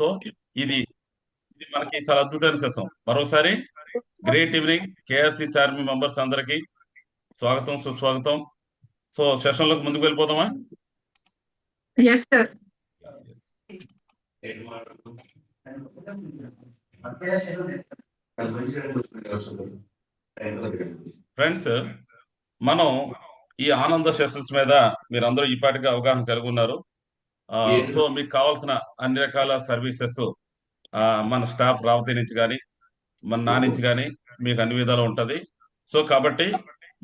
So ఇది ఇది మనకి చాలా అద్భుతమైన సెషన్. మరోసారి గ్రేట్ ఈవినింగ్ కేఆర్సి చార్మి మెంబర్స్ అందరికి స్వాగతం, సుస్వాగతం. సో సెషన్ లోకి ముందుకు వెళ్ళిపోదామా? Yes sir. ఫ్రెండ్స్, మనం ఈ ఆనంద సెషన్స్ మీద మీరందరూ ఈపాటిగా అవగాహన కలిగి ఉన్నారు. సో మీకు కావాల్సిన అన్ని రకాల సర్వీసెస్ మన స్టాఫ్ రావతి నుంచి కానీ మన నా నుంచి కానీ మీకు అన్ని విధాలు ఉంటది. సో కాబట్టి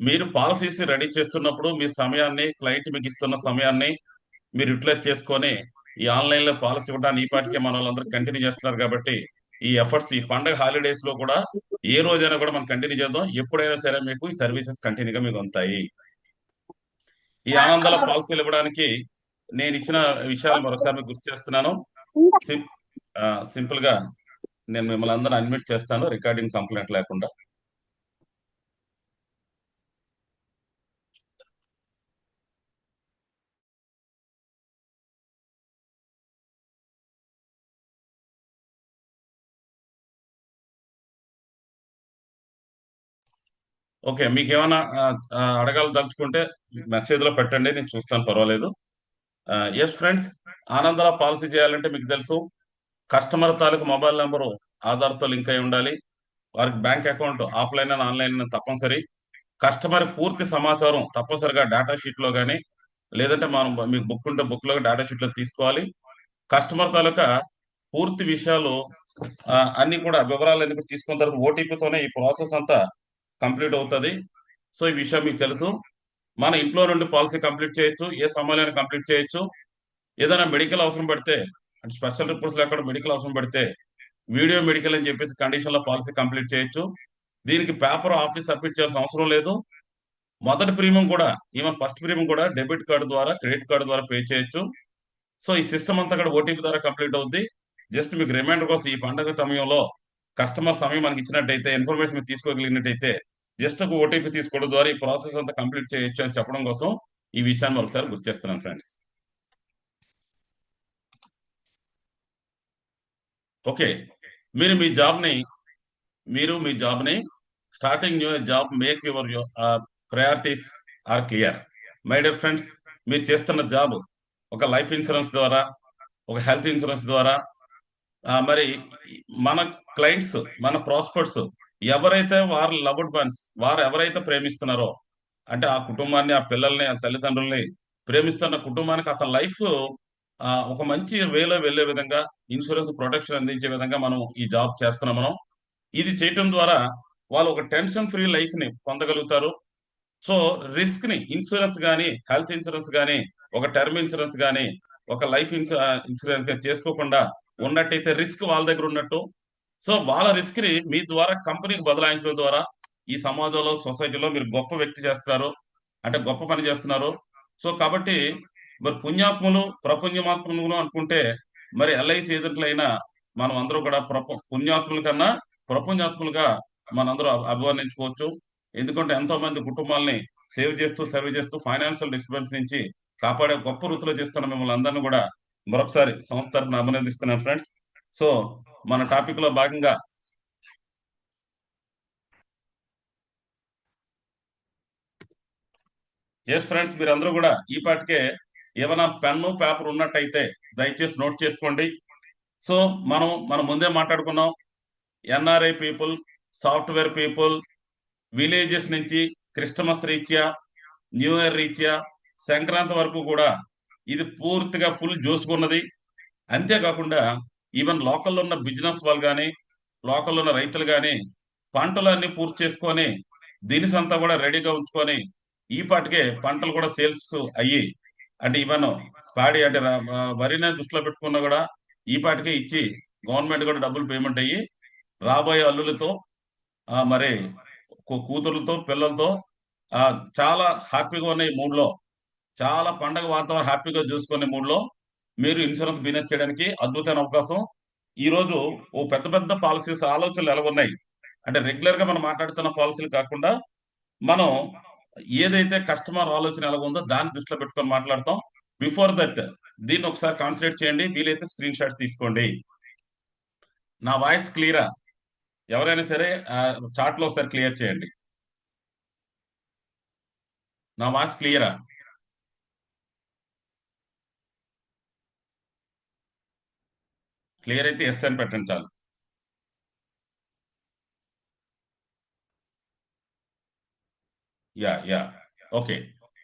మీరు పాలసీస్ రెడీ చేస్తున్నప్పుడు మీ సమయాన్ని, క్లయింట్ మీకు ఇస్తున్న సమయాన్ని మీరు యూటిలైజ్ చేసుకొని ఈ ఆన్లైన్ లో పాలసీ ఇవ్వడానికి ఈ పాటికే మన వాళ్ళందరూ కంటిన్యూ చేస్తున్నారు. కాబట్టి ఈ ఎఫర్ట్స్ ఈ పండగ హాలిడేస్ లో కూడా ఏ రోజైనా కూడా మనం కంటిన్యూ చేద్దాం. ఎప్పుడైనా సరే మీకు ఈ సర్వీసెస్ కంటిన్యూగా మీకు ఉంటాయి. ఈ ఆనందాల పాలసీలు ఇవ్వడానికి నేను ఇచ్చిన విషయాలు మరొకసారి మీకు గుర్తు చేస్తున్నాను. సింపుల్ గా నేను మిమ్మల్ని అందరూ అడ్మిట్ చేస్తాను, రికార్డింగ్ కంప్లైంట్ లేకుండా. ఓకే, మీకు ఏమైనా అడగాలి మెసేజ్ లో పెట్టండి, నేను చూస్తాను, పర్వాలేదు. ఎస్ ఫ్రెండ్స్, ఆనందాల పాలసీ చేయాలంటే మీకు తెలుసు, కస్టమర్ తాలూకు మొబైల్ నెంబరు ఆధార్తో లింక్ అయి ఉండాలి. వారికి bank account offline and online తప్పనిసరి. కస్టమర్ పూర్తి సమాచారం తప్పనిసరిగా డేటా షీట్ లో కానీ, లేదంటే మనం మీకు బుక్ ఉంటే బుక్ లో డేటా షీట్ లో తీసుకోవాలి. కస్టమర్ తాలూకా పూర్తి విషయాలు అన్ని కూడా వివరాలన్నీ కూడా తీసుకున్న తర్వాత ఓటీపీతోనే ఈ ప్రాసెస్ అంతా కంప్లీట్ అవుతుంది. సో ఈ విషయం మీకు తెలుసు. మన ఇంట్లో నుండి పాలసీ కంప్లీట్ చేయొచ్చు, ఏ సమయంలో కంప్లీట్ చేయొచ్చు. ఏదైనా మెడికల్ అవసరం పడితే, అంటే స్పెషల్ రిపోర్ట్స్ లేకుండా మెడికల్ అవసరం పడితే వీడియో మెడికల్ అని చెప్పేసి కండిషన్ లో పాలసీ కంప్లీట్ చేయొచ్చు. దీనికి పేపర్ ఆఫీస్ సబ్మిట్ చేయాల్సిన అవసరం లేదు. మొదటి ప్రీమియం కూడా, ఈవెన్ ఫస్ట్ ప్రీమియం కూడా డెబిట్ కార్డు ద్వారా, క్రెడిట్ కార్డు ద్వారా పే చేయొచ్చు. సో ఈ సిస్టమ్ అంతా కూడా ఓటీపీ ద్వారా కంప్లీట్ అవుద్ది. జస్ట్ మీకు రిమైండర్ కోసం ఈ పండుగ సమయంలో కస్టమర్ సమయం మనకి ఇచ్చినట్టయితే, ఇన్ఫర్మేషన్ మీరు తీసుకోగలిగినట్టయితే జస్ట్ ఒక ఓటీపీ తీసుకోవడం ద్వారా ఈ ప్రాసెస్ అంతా కంప్లీట్ చేయొచ్చు అని చెప్పడం కోసం ఈ విషయాన్ని ఒకసారి గుర్తు చేస్తున్నాను ఫ్రెండ్స్. ఓకే, మీరు మీ జాబ్ ని starting new job make your priorities are clear. My dear friends, మీరు చేస్తున్న జాబ్ ఒక లైఫ్ ఇన్సూరెన్స్ ద్వారా, ఒక హెల్త్ ఇన్సూరెన్స్ ద్వారా, మరి మన క్లయింట్స్, మన ప్రాస్పెక్ట్స్ ఎవరైతే వారు లవ్డ్ వన్స్, వారు ఎవరైతే ప్రేమిస్తున్నారో, అంటే ఆ కుటుంబాన్ని, ఆ పిల్లల్ని, ఆ తల్లిదండ్రుల్ని ప్రేమిస్తున్న కుటుంబానికి అతని లైఫ్ ఒక మంచి వేలో వెళ్లే విధంగా ఇన్సూరెన్స్ ప్రొటెక్షన్ అందించే విధంగా మనం ఈ జాబ్ చేస్తున్నాం. మనం ఇది చేయటం ద్వారా వాళ్ళు ఒక టెన్షన్ ఫ్రీ లైఫ్ ని పొందగలుగుతారు. సో రిస్క్ ని, ఇన్సూరెన్స్ కానీ, హెల్త్ ఇన్సూరెన్స్ కానీ, ఒక టర్మ్ ఇన్సూరెన్స్ కానీ, ఒక లైఫ్ ఇన్సూరెన్స్ చేసుకోకుండా ఉన్నట్టయితే రిస్క్ వాళ్ళ దగ్గర ఉన్నట్టు. సో వాళ్ళ రిస్క్ ని మీ ద్వారా కంపెనీకి బదలాయించడం ద్వారా ఈ సమాజంలో, సొసైటీలో మీరు గొప్ప వ్యక్తి చేస్తున్నారు, అంటే గొప్ప పని చేస్తున్నారు. సో కాబట్టి మరి పుణ్యాత్ములు, ప్రపుణ్యమాత్ములు అనుకుంటే మరి ఎల్ఐసి ఏజెంట్లైనా మనం అందరూ కూడా పుణ్యాత్ముల కన్నా ప్రపుణ్యాత్ములుగా మనందరూ అభివర్ణించుకోవచ్చు. ఎందుకంటే ఎంతో మంది కుటుంబాలని సేవ్ చేస్తూ, సర్వ్ చేస్తూ, ఫైనాన్షియల్ డిస్టర్బెన్స్ నుంచి కాపాడే గొప్ప వృత్తిలో చేస్తున్న మిమ్మల్ని అందరినీ కూడా మరొకసారి సంస్థ తరఫున అభినందిస్తున్నాను ఫ్రెండ్స్. సో మన టాపిక్ లో భాగంగా ఎస్ ఫ్రెండ్స్, మీరు అందరూ కూడా ఈ పాటికే ఏమైనా పెన్ను పేపర్ ఉన్నట్టయితే దయచేసి నోట్ చేసుకోండి. సో మనం ముందే మాట్లాడుకున్నాం, NRI people, software people, villages నుంచి క్రిస్టమస్ రీత్యా, న్యూ ఇయర్ రీత్యా, సంక్రాంతి వరకు కూడా ఇది పూర్తిగా ఫుల్ జోసుకున్నది. అంతేకాకుండా ఈవెన్ లోకల్లో ఉన్న బిజినెస్ వాళ్ళు కానీ, లోకల్లో ఉన్న రైతులు కానీ పంటలన్నీ పూర్తి చేసుకొని దినుసు అంతా కూడా రెడీగా ఉంచుకొని ఈ పాటికే పంటలు కూడా సేల్స్ అయ్యి, అంటే ఈవెన్ పాడి, అంటే వరినే దృష్టిలో పెట్టుకున్నా కూడా ఈ పాటికే ఇచ్చి గవర్నమెంట్ కూడా డబ్బులు పేమెంట్ అయ్యి రాబోయే అల్లులతో, మరి కూతురులతో, పిల్లలతో చాలా హ్యాపీగా ఉన్న ఈ మూడ్లో, చాలా పండగ వాతావరణం హ్యాపీగా చూసుకునే మూడ్లో మీరు ఇన్సూరెన్స్ బిజినెస్ చేయడానికి అద్భుతమైన అవకాశం. ఈ రోజు ఓ పెద్ద పెద్ద పాలసీస్ ఆలోచనలు ఎలా ఉన్నాయి అంటే, రెగ్యులర్ గా మనం మాట్లాడుతున్న పాలసీలు కాకుండా మనం ఏదైతే కస్టమర్ ఆలోచన ఎలా ఉందో దాన్ని దృష్టిలో పెట్టుకొని మాట్లాడతాం. బిఫోర్ దట్ దీన్ని ఒకసారి కాన్సన్ట్రేట్ చేయండి, వీలైతే స్క్రీన్ షాట్ తీసుకోండి. నా వాయిస్ క్లియరా? ఎవరైనా సరే చాట్ లో ఒకసారి క్లియర్ చేయండి. నా వాయిస్ క్లియరా? క్లియర్ అయితే ఎస్ అని పెట్టండి చాలు. Yeah yeah. Okay.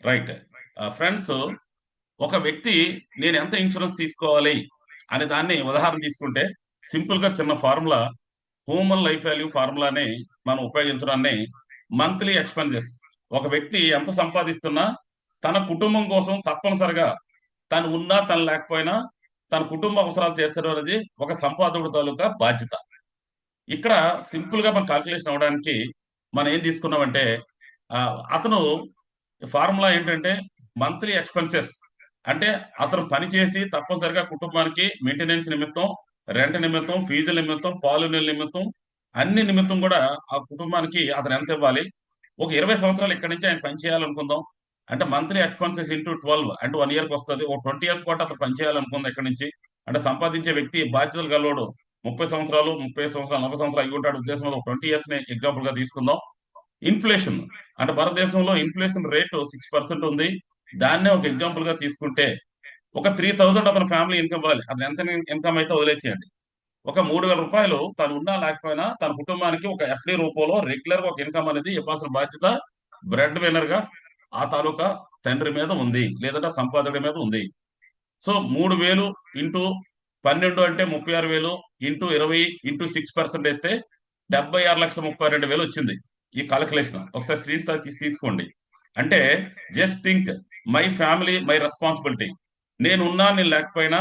Right. Friends, ఒక వ్యక్తి నేను ఎంత ఇన్సూరెన్స్ తీసుకోవాలి అనే దాన్ని ఉదాహరణ తీసుకుంటే, సింపుల్ గా చిన్న ఫార్ములా, హ్యూమన్ లైఫ్ వాల్యూ ఫార్ములాని మనం ఉపయోగించడాన్ని మంత్లీ ఎక్స్పెన్సెస్, ఒక వ్యక్తి ఎంత సంపాదిస్తున్నా తన కుటుంబం కోసం తప్పనిసరిగా తను ఉన్నా తను లేకపోయినా తన కుటుంబ అవసరాలు తీర్చడం అనేది ఒక సంపాదకుడు తాలూకా బాధ్యత. ఇక్కడ సింపుల్ గా మనం కాల్కులేషన్ అవ్వడానికి మనం ఏం తీసుకున్నామంటే, ఆ, అతను ఫార్ములా ఏంటంటే మంత్లీ ఎక్స్పెన్సెస్ అంటే అతను పని చేసి తప్పనిసరిగా కుటుంబానికి మెయింటెనెన్స్ నిమిత్తం, రెంట్ నిమిత్తం, ఫీజుల నిమిత్తం, పాలు నీళ్ళ నిమిత్తం, అన్ని నిమిత్తం కూడా ఆ కుటుంబానికి అతను ఎంత ఇవ్వాలి. ఒక 20 సంవత్సరాలు ఇక్కడి నుంచి ఆయన పని చేయాలనుకుందాం. అంటే మంత్లీ ఎక్స్పెన్సెస్ ఇంటూ 12 అంటే 1 ఇయర్ కి వస్తుంది. ఒక 20 ఇయర్స్ కూడా అతను పని చేయాలనుకుందాం ఇక్కడి నుంచి. అంటే సంపాదించే వ్యక్తి బాధ్యతలు గలవాడు 30 సంవత్సరాలు, 30 సంవత్సరాలు, 40 సంవత్సరాలు అయి ఉంటాడు ఉద్దేశం మీద ఒక 20 ఇయర్స్ ని ఎగ్జాంపుల్ గా తీసుకుందాం. ఇన్ఫ్లేషన్ అంటే భారతదేశంలో ఇన్ఫ్లేషన్ రేటు 6% ఉంది. దాన్నే ఒక ఎగ్జాంపుల్ గా తీసుకుంటే ఒక 3000 అతని ఫ్యామిలీ ఇన్కమ్ ఇవ్వాలి. అతను ఎంత ఇన్కమ్ అయితే వదిలేసేయండి. ఒక 3000 రూపాయలు తను ఉన్నా లేకపోయినా తన కుటుంబానికి ఒక ఎఫ్డి రూపంలో రెగ్యులర్ గా ఒక ఇన్కమ్ అనేది ఇవ్వాల్సిన బాధ్యత బ్రెడ్ వినర్ గా ఆ తాలూకా తండ్రి మీద ఉంది, లేదంటే సంపాదకుడి మీద ఉంది. సో 3000 ఇంటూ 12 అంటే 36,000 ఇంటూ 20 ఇంటూ 6% వేస్తే 76,32,000 వచ్చింది. ఈ కాలిక్యులేషన్ ఒకసారి స్క్రీన్ తీసి తీసుకోండి. అంటే just think, my family my responsibility. నేనున్నా నేను లేకపోయినా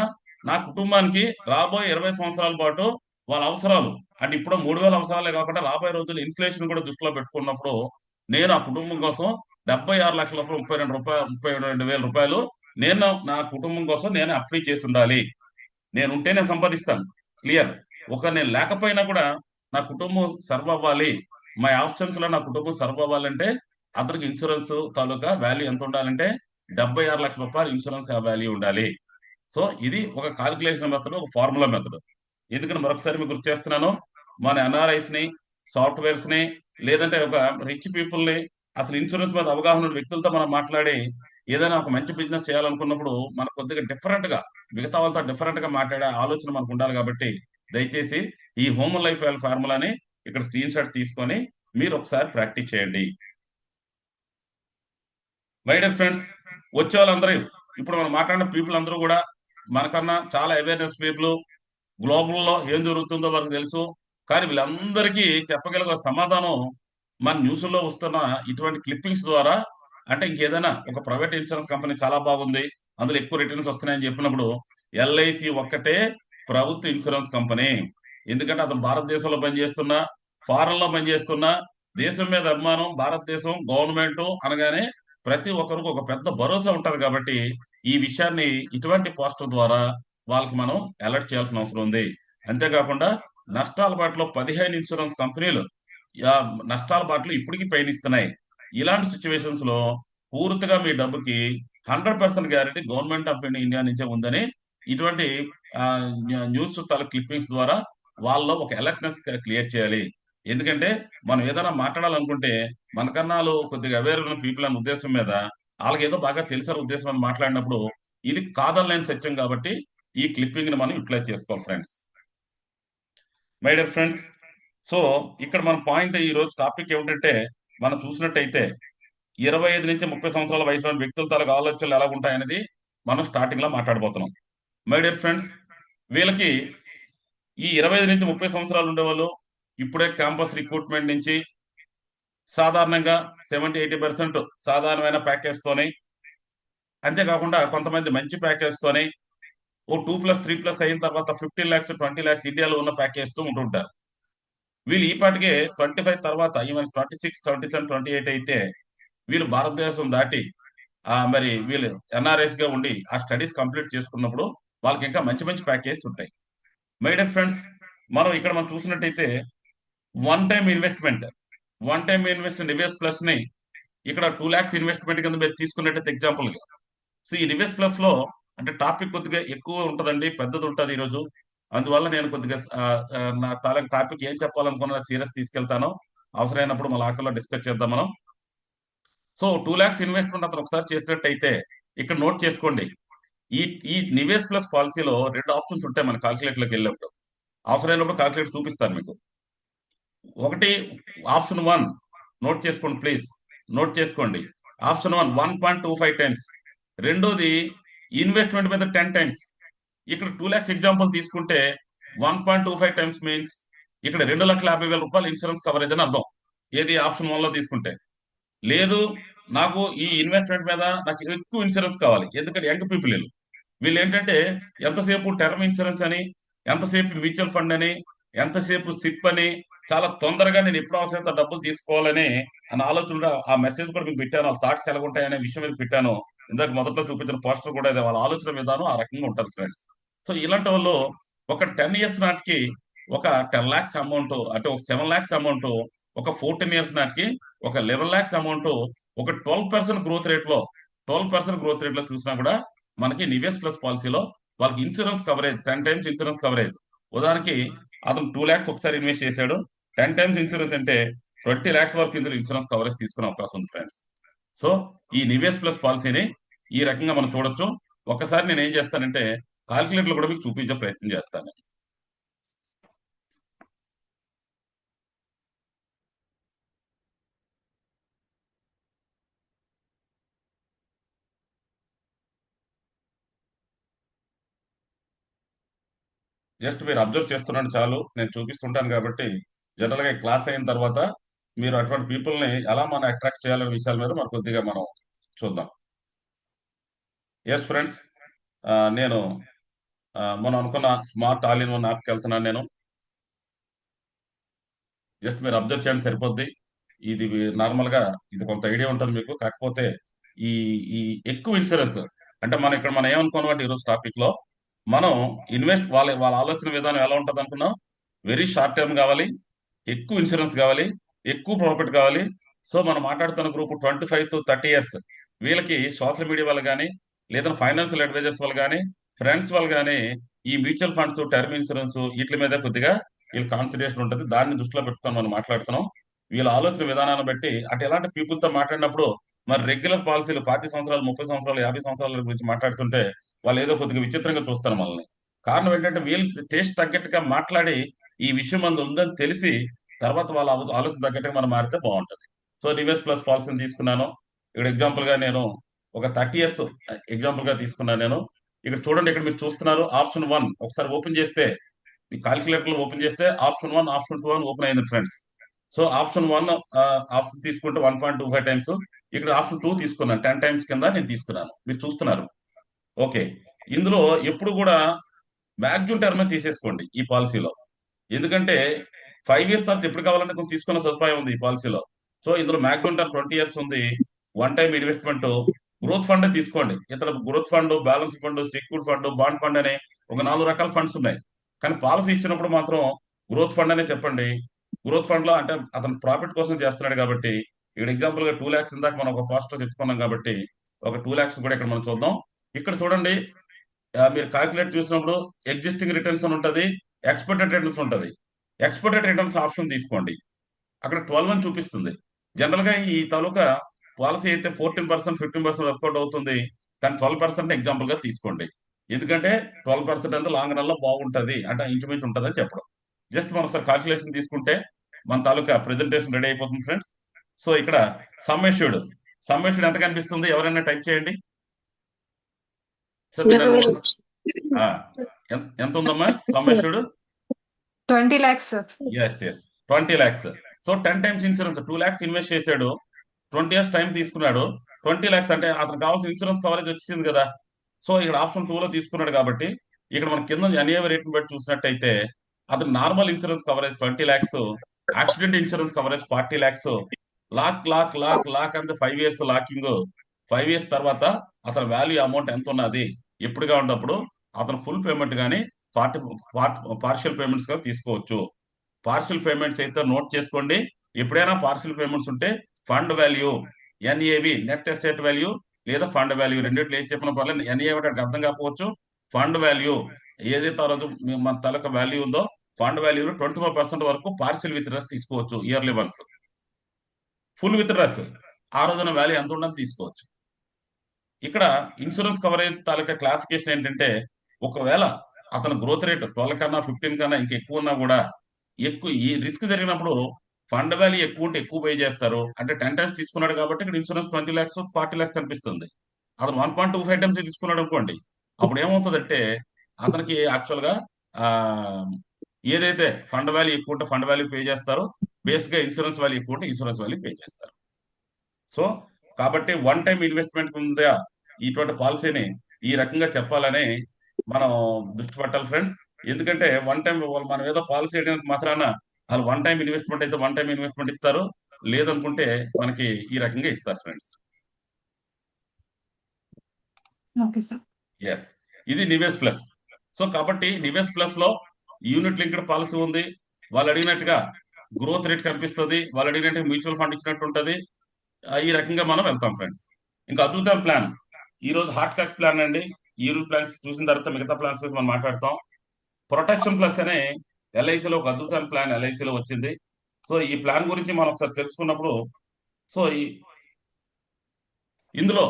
నా కుటుంబానికి రాబోయే 20 సంవత్సరాల పాటు వాళ్ళ అవసరాలు, అంటే ఇప్పుడు 3,000 అవసరాలే కాకుండా రాబోయే రోజులు ఇన్ఫ్లేషన్ కూడా దృష్టిలో పెట్టుకున్నప్పుడు నేను ఆ కుటుంబం కోసం 76,32,000 రూపాయలు నేను నా కుటుంబం కోసం నేను అప్లై చేసి ఉండాలి. నేను ఉంటే నేను సంపాదిస్తాను, క్లియర్. ఒక నేను లేకపోయినా కూడా నా కుటుంబం సర్వ్ అవ్వాలి, మై ఆప్షన్స్ లో నా కుటుంబం సర్వ్ అవ్వాలంటే అతనికి ఇన్సూరెన్స్ తాలూకా వాల్యూ ఎంత ఉండాలంటే 76 లక్షల రూపాయలు ఇన్సూరెన్స్ వాల్యూ ఉండాలి. సో ఇది ఒక కాలిక్యులేషన్ మెథడ్, ఒక ఫార్ములా మెథడ్. ఎందుకంటే మరొకసారి మీకు గుర్తు చేస్తున్నాను, మన ఎన్ఆర్ఐస్ ని, సాఫ్ట్వేర్స్ ని, లేదంటే ఒక రిచ్ పీపుల్ ని, అసలు ఇన్సూరెన్స్ మీద అవగాహన ఉన్న వ్యక్తులతో మనం మాట్లాడి ఏదైనా ఒక మంచి బిజినెస్ చేయాలనుకున్నప్పుడు మనకు కొద్దిగా డిఫరెంట్ గా, మిగతా వాళ్ళతో డిఫరెంట్ గా మాట్లాడే ఆలోచన మనకు ఉండాలి. కాబట్టి దయచేసి ఈ హోమ్ లైఫ్ ఫార్ములాని ఇక్కడ స్క్రీన్ షాట్ తీసుకొని మీరు ఒకసారి ప్రాక్టీస్ చేయండి. మై డియర్ ఫ్రెండ్స్, వచ్చే వాళ్ళందరూ, ఇప్పుడు మనం మాట్లాడిన పీపుల్ అందరూ కూడా మనకన్నా చాలా అవేర్నెస్ పీపుల్, గ్లోబల్ లో ఏం జరుగుతుందో వాళ్ళకి తెలుసు. కానీ వీళ్ళందరికీ చెప్పగలిగే సమాధానం మన న్యూస్లో వస్తున్న ఇటువంటి క్లిప్పింగ్స్ ద్వారా, అంటే ఇంకేదైనా ఒక ప్రైవేట్ ఇన్సూరెన్స్ కంపెనీ చాలా బాగుంది, అందులో ఎక్కువ రిటర్న్స్ వస్తున్నాయని చెప్పినప్పుడు ఎల్ఐసి ఒక్కటే ప్రభుత్వ ఇన్సూరెన్స్ కంపెనీ. ఎందుకంటే అతను భారతదేశంలో పనిచేస్తున్నా, ఫారెన్ లో పనిచేస్తున్నా, దేశం మీద అభిమానం, భారతదేశం గవర్నమెంట్ అనగానే ప్రతి ఒక్కరికి ఒక పెద్ద భరోసా ఉంటది. కాబట్టి ఈ విషయాన్ని ఇటువంటి పోస్టర్ ద్వారా వాళ్ళకి మనం అలర్ట్ చేయాల్సిన అవసరం ఉంది. అంతేకాకుండా నష్టాల బాటలో 15 ఇన్సూరెన్స్ కంపెనీలు యా నష్టాల బాటలు ఇప్పటికీ పయనిస్తున్నాయి. ఇలాంటి సిచ్యువేషన్స్ లో పూర్తిగా మీ డబ్బుకి 100% గ్యారెంటీ గవర్నమెంట్ ఆఫ్ ఇండియా నుంచే ఉందని ఇటువంటి న్యూస్ తల క్లిప్పింగ్స్ ద్వారా వాళ్ళలో ఒక అలర్ట్నెస్ క్రియేట్ చేయాలి. ఎందుకంటే మనం ఏదైనా మాట్లాడాలనుకుంటే మనకన్నాలు కొద్దిగా అవేర్ ఉన్న పీపుల్ అనే ఉద్దేశం మీద, వాళ్ళకి ఏదో బాగా తెలిసిన ఉద్దేశం అని మాట్లాడినప్పుడు ఇది కాదనలేని సత్యం. కాబట్టి ఈ క్లిప్పింగ్ ని మనం యూటిలైజ్ చేసుకోవాలి friends. My dear friends, so ఇక్కడ మన పాయింట్ ఈ రోజు టాపిక్ ఏమిటంటే, మనం చూసినట్టయితే 25 నుంచి 30 సంవత్సరాల వయసులోని వ్యక్తుల తాలూకు ఆలోచనలు ఎలా ఉంటాయనేది మనం స్టార్టింగ్ లో మాట్లాడబోతున్నాం. మై డియర్ ఫ్రెండ్స్, వీళ్ళకి ఈ 25 నుంచి 30 సంవత్సరాలు ఉండేవాళ్ళు ఇప్పుడే క్యాంపస్ రిక్రూట్మెంట్ నుంచి సాధారణంగా 70-80% సాధారణమైన ప్యాకేజ్ తోని, అంతేకాకుండా కొంతమంది మంచి ప్యాకేజ్ తోని ఓ 2+3+ అయిన తర్వాత 15 lakhs 20 lakhs ఇండియాలో ఉన్న ప్యాకేజ్ తో ఉంటుంటారు. వీళ్ళు ఈ పాటికే 25 తర్వాత, ఈవెన్ 26, 27, 28 అయితే వీళ్ళు భారతదేశం దాటి మరి వీళ్ళు ఎన్ఆర్ఎస్ గా ఉండి ఆ స్టడీస్ కంప్లీట్ చేసుకున్నప్పుడు వాళ్ళకి ఇంకా మంచి మంచి ప్యాకేజ్ ఉంటాయి. మై డియర్ ఫ్రెండ్స్, మనం చూసినట్టయితే one time investment, device plus ని ఇక్కడ 2 lakhs ఇన్వెస్ట్మెంట్ కింద మీరు తీసుకున్నట్టయితే ఎగ్జాంపుల్ గా. సో ఈ డివైస్ ప్లస్ లో అంటే టాపిక్ కొద్దిగా ఎక్కువ ఉంటదండి, పెద్దది ఉంటది ఈరోజు. అందువల్ల నేను కొద్దిగా నా తాలూకు టాపిక్ ఏం చెప్పాలనుకున్నా సీరియస్ తీసుకెళ్తాను. అవసరమైనప్పుడు మా లాకర్లో డిస్కస్ చేద్దాం మనం. సో 2 lakhs ఇన్వెస్ట్మెంట్ అతను ఒకసారి చేసినట్టయితే ఇక్కడ నోట్ చేసుకోండి. ఈ ఈ నివేశ్ ప్లస్ పాలసీలో 2 ఆప్షన్స్ ఉంటాయి మన కాల్కులేటర్లోకి వెళ్ళినప్పుడు. అవసరమైనప్పుడు కాల్కులేటర్ చూపిస్తాను మీకు. ఒకటి ఆప్షన్ 1 నోట్ చేసుకోండి ప్లీజ్. నోట్ చేసుకోండి. Option 1 1.25 times. రెండోది ఇన్వెస్ట్మెంట్ మీద 10 times. ఇక్కడ 2 lakhs ఎగ్జాంపుల్ తీసుకుంటే 1.25 times మీన్స్ ఇక్కడ 2,50,000 రూపాయలు ఇన్సూరెన్స్ కవరేజ్ అని అర్థం. ఏది ఆప్షన్ 1లో తీసుకుంటే. లేదు, నాకు ఈ ఇన్వెస్ట్మెంట్ మీద నాకు ఎక్కువ ఇన్సూరెన్స్ కావాలి, ఎందుకంటే యంగ్ పీపుల్ వీళ్ళు ఏంటంటే ఎంతసేపు టర్మ్ ఇన్సూరెన్స్ అని, ఎంతసేపు మ్యూచువల్ ఫండ్ అని, ఎంతసేపు సిప్ అని, చాలా తొందరగా నేను ఎప్పుడు అవసరమైతే డబ్బులు తీసుకోవాలని అన్న ఆలోచన. ఆ మెసేజ్ కూడా మీకు పెట్టాను, వాళ్ళ థాట్స్ ఎలా ఉంటాయనే విషయం మీద పెట్టాను. ఇందాక మొదట్లో చూపించిన పోస్టర్ కూడా వాళ్ళ ఆలోచన విధానం ఆ రకంగా ఉంటుంది ఫ్రెండ్స్. సో ఇలాంటి వాళ్ళు ఒక 10 years నాటికి ఒక 10 lakhs అమౌంట్, అంటే ఒక 7 lakhs అమౌంట్, ఒక 14 years నాటికి ఒక 11 lakhs అమౌంట్, ఒక 12% గ్రోత్ రేట్ లో 12% చూసినా కూడా మనకి నివేశ్ ప్లస్ పాలసీలో వాళ్ళకి insurance coverage 10 times insurance coverage. ఉదాహరణకి అతను 2 lakhs ఒకసారి ఇన్వెస్ట్ చేశాడు, 10 times ఇన్సూరెన్స్ అంటే 20 lakhs వరకు ఇందులో ఇన్సూరెన్స్ కవరేజ్ తీసుకునే అవకాశం ఉంది ఫ్రెండ్స్. సో ఈ నివేశ్ ప్లస్ పాలసీని ఈ రకంగా మనం చూడొచ్చు. ఒకసారి నేను ఏం చేస్తానంటే కాల్కులేటర్ కూడా మీకు చూపించే ప్రయత్నం చేస్తాను. జస్ట్ మీరు అబ్జర్వ్ చేస్తున్నాను చాలు, నేను చూపిస్తుంటాను కాబట్టి. జనరల్ గా క్లాస్ అయిన తర్వాత మీరు అటువంటి పీపుల్ ని ఎలా మనం అట్రాక్ట్ చేయాలనే విషయాల మీద మరి కొద్దిగా మనం చూద్దాం. ఎస్ ఫ్రెండ్స్, నేను మనం అనుకున్న స్మార్ట్ ఆల్ ఇన్ వన్ యాప్కి వెళ్తున్నాను నేను. జస్ట్ మీరు అబ్జర్వ్ చేయండి సరిపోద్ది. ఇది నార్మల్ గా ఇది కొంత ఐడియా ఉంటుంది మీకు. కాకపోతే ఈ ఈ ఎక్కువ ఇన్సూరెన్స్ అంటే మనం ఏమనుకున్నాం ఈరోజు టాపిక్ లో మనం ఇన్వెస్ట్ వాళ్ళ వాళ్ళ ఆలోచన విధానం ఎలా ఉంటుంది అనుకున్నాం. వెరీ షార్ట్ టర్మ్ కావాలి, ఎక్కువ ఇన్సూరెన్స్ కావాలి, ఎక్కువ ప్రాఫిట్ కావాలి. సో మనం మాట్లాడుతున్న గ్రూప్ 25 to 30 years. వీళ్ళకి సోషల్ మీడియా వాళ్ళు కానీ, లేదా ఫైనాన్షియల్ అడ్వైజర్స్ వాళ్ళు కానీ, ఫ్రెండ్స్ వాళ్ళు కానీ ఈ మ్యూచువల్ ఫండ్స్, టర్మ్ ఇన్సూరెన్స్ వీటి మీద కొద్దిగా వీళ్ళ కాన్సన్ట్రేషన్ ఉంటుంది. దాన్ని దృష్టిలో పెట్టుకొని మనం మాట్లాడుతున్నాం. వీళ్ళ ఆలోచన విధానాన్ని బట్టి అంటే ఎలాంటి పీపుల్ తో మాట్లాడినప్పుడు మరి రెగ్యులర్ పాలసీలు 25 సంవత్సరాలు, 30 సంవత్సరాలు, 50 సంవత్సరాల గురించి మాట్లాడుతుంటే వాళ్ళు ఏదో కొద్దిగా విచిత్రంగా చూస్తారు మనల్ని. కారణం ఏంటంటే వీళ్ళకి టేస్ట్ తగ్గట్టుగా మాట్లాడి ఈ విషయం మనది ఉందని తెలిసి తర్వాత వాళ్ళ ఆలోచన తగ్గట్టుగా మనం మారితే బాగుంటది. సో నివేశ్ ప్లస్ పాలసీని తీసుకున్నాను. ఇక్కడ ఎగ్జాంపుల్ గా నేను ఒక 30 years ఎగ్జాంపుల్ గా తీసుకున్నాను నేను. ఇక్కడ చూడండి, ఇక్కడ మీరు చూస్తున్నారు ఆప్షన్ 1 ఒకసారి ఓపెన్ చేస్తే, ఈ కాలిక్యులేటర్ ఓపెన్ చేస్తే ఆప్షన్ 1, ఆప్షన్ 2 అని ఓపెన్ అయింది ఫ్రెండ్స్. సో ఆప్షన్ 1 ఆప్షన్ తీసుకుంటే 1.25 times. ఇక్కడ ఆప్షన్ 2 తీసుకున్నాను, 10 times కింద నేను తీసుకున్నాను, మీరు చూస్తున్నారు. ఓకే, ఇందులో ఎప్పుడు కూడా మ్యాక్సిమం టర్మ్ తీసేసుకోండి ఈ పాలసీలో. ఎందుకంటే 5 years తర్వాత ఎప్పుడు కావాలంటే కొంచెం తీసుకున్న సదుపాయం ఉంది ఈ పాలసీలో. సో ఇందులో మ్యాక్సిమం టర్మ్ 20 years ఉంది. One time investment. Growth fund తీసుకోండి. ఇతర growth fund, balance fund, secure fund, bond fund అనే ఒక 4 రకాల ఫండ్స్ ఉన్నాయి. కానీ పాలసీ ఇచ్చినప్పుడు మాత్రం గ్రోత్ ఫండ్ అనే చెప్పండి. గ్రోత్ ఫండ్ లో అంటే అతను ప్రాఫిట్ కోసం చేస్తున్నాడు కాబట్టి ఇక్కడ ఎగ్జాంపుల్ గా 2 lakhs ఇందాక మనం ఒక పాస్టర్ చెప్పుకున్నాం కాబట్టి ఒక 2 lakhs కూడా ఇక్కడ మనం చూద్దాం. ఇక్కడ చూడండి, మీరు కాల్కులేట్ చూసినప్పుడు ఎగ్జిస్టింగ్ రిటర్న్స్ అని ఉంటుంది, ఎక్స్పెక్టెడ్ రిటర్న్స్ ఉంటుంది. ఎక్స్పెక్టెడ్ రిటర్న్స్ ఆప్షన్ తీసుకోండి. అక్కడ 12 అని చూపిస్తుంది. జనరల్ గా ఈ తాలూకా పాలసీ అయితే 14%, 15% వర్కౌట్ అవుతుంది. కానీ 12% ఎగ్జాంపుల్ గా తీసుకోండి. ఎందుకంటే 12% అంతా లాంగ్ రన్ లో బాగుంటది, అంటే ఇంచుమించు ఉంటుంది అని చెప్పడం. జస్ట్ మనం ఒకసారి కాల్కులేషన్ తీసుకుంటే మన తాలూకా ప్రెజెంటేషన్ రెడీ అయిపోతుంది ఫ్రెండ్స్. సో ఇక్కడ సమ్మేష్యూడ్ ఎంత కనిపిస్తుంది, ఎవరైనా టైప్ చేయండి. సో మీరు ఆ, ఎంత ఉందమ్మా sum assured? 20 lakhs, sir. Yes 20 lakhs. So 10 times insurance 2 lakhs invest చేశాడు, 20 years టైం తీసుకున్నాడు. 20 lakhs అంటే అతను కావాల్సిన ఇన్సూరెన్స్ కవరేజ్ వచ్చింది కదా. సో ఇక్కడ ఆప్షన్ 2 లో తీసుకున్నాడు కాబట్టి ఇక్కడ మన కింద ఎన్ఏవి రేట్ని బట్టి చూసినట్టయితే అతను normal insurance coverage 20 lakhs, accident insurance coverage 40 lakhs, lock lock lock lock అంటే 5 years లాకింగ్. 5 years తర్వాత అతని వాల్యూ అమౌంట్ ఎంత ఉన్నది ఎప్పుడుగా ఉన్నప్పుడు అతను ఫుల్ పేమెంట్ కానీ పార్టీ పార్షియల్ పేమెంట్స్ గా తీసుకోవచ్చు. పార్షియల్ పేమెంట్స్ అయితే నోట్ చేసుకోండి. ఎప్పుడైనా పార్షియల్ పేమెంట్స్ ఉంటే fund value, NAV net asset value లేదా ఫండ్ వాల్యూ రెండిట్లో ఏం చెప్పిన పర్లేదు. ఎన్ఏవి అంటే అర్థం కాకపోవచ్చు. ఫండ్ వాల్యూ ఏదైతే ఆ రోజు మన తాలూకా వాల్యూ ఉందో ఫండ్ వాల్యూలో 25% వరకు పార్షియల్ విత్డ్రాస్ తీసుకోవచ్చు ఇయర్లీ వన్స్. ఫుల్ విత్డ్రాస్ ఆ రోజున వాల్యూ ఎంత ఉండని తీసుకోవచ్చు. ఇక్కడ ఇన్సూరెన్స్ కవరేజ్ తాలూకా క్లాసిఫికేషన్ ఏంటంటే, ఒకవేళ అతను గ్రోత్ రేట్ 12 కన్నా 15 కన్నా ఇంకా ఎక్కువ ఉన్నా కూడా ఎక్కువ ఈ రిస్క్ జరిగినప్పుడు ఫండ్ వాల్యూ ఎక్కువ ఉంటే ఎక్కువ పే చేస్తారు. అంటే 10 టైమ్స్ తీసుకున్నాడు కాబట్టి ఇక్కడ ఇన్సూరెన్స్ 20 lakhs 40 lakhs కనిపిస్తుంది. అతను 1.25 టైమ్స్ తీసుకున్నాడు అనుకోండి, అప్పుడు ఏమవుతుందంటే అతనికి యాక్చువల్ గా ఆ ఏదైతే ఫండ్ వాల్యూ ఎక్కువ ఉంటే ఫండ్ వాల్యూ పే చేస్తారు, బేస్ గా ఇన్సూరెన్స్ వాల్యూ ఎక్కువ ఉంటే ఇన్సూరెన్స్ వాల్యూ పే చేస్తారు. సో కాబట్టి వన్ టైం ఇన్వెస్ట్మెంట్ ఉందా ఇటువంటి పాలసీని ఈ రకంగా చెప్పాలని మనం దృష్టి పెట్టాలి ఫ్రెండ్స్. ఎందుకంటే వన్ టైం మనం ఏదో పాలసీ అడిగినంత మాత్రాన వాళ్ళు వన్ టైం ఇన్వెస్ట్మెంట్ అయితే వన్ టైం ఇన్వెస్ట్మెంట్ ఇస్తారు, లేదనుకుంటే మనకి ఈ రకంగా ఇస్తారు ఫ్రెండ్స్. Okay sir. ఎస్, ఇది నివేస్ ప్లస్. సో కాబట్టి నివేస్ ప్లస్ లో యూనిట్ లింక్డ్ పాలసీ ఉంది, వాళ్ళు అడిగినట్టుగా గ్రోత్ రేట్ కనిపిస్తుంది, వాళ్ళు అడిగినట్టుగా మ్యూచువల్ ఫండ్ ఇచ్చినట్టు ఉంటుంది. ఈ రకంగా మనం వెళ్తాం ఫ్రెండ్స్. ఇంకా అద్భుతం ప్లాన్ ఈ రోజు హార్ట్ కట్ ప్లాన్ అండి. ఈ రోజు ప్లాన్స్ చూసిన తర్వాత మిగతా ప్లాన్స్ గురించి మనం మాట్లాడతాం. ప్రొటెక్షన్ ప్లస్ అనే ఎల్ఐసిలో ఒక అద్భుతమైన ప్లాన్ ఎల్ఐసిలో వచ్చింది. సో ఈ ప్లాన్ గురించి మనం ఒకసారి తెలుసుకున్నప్పుడు, సో ఇందులో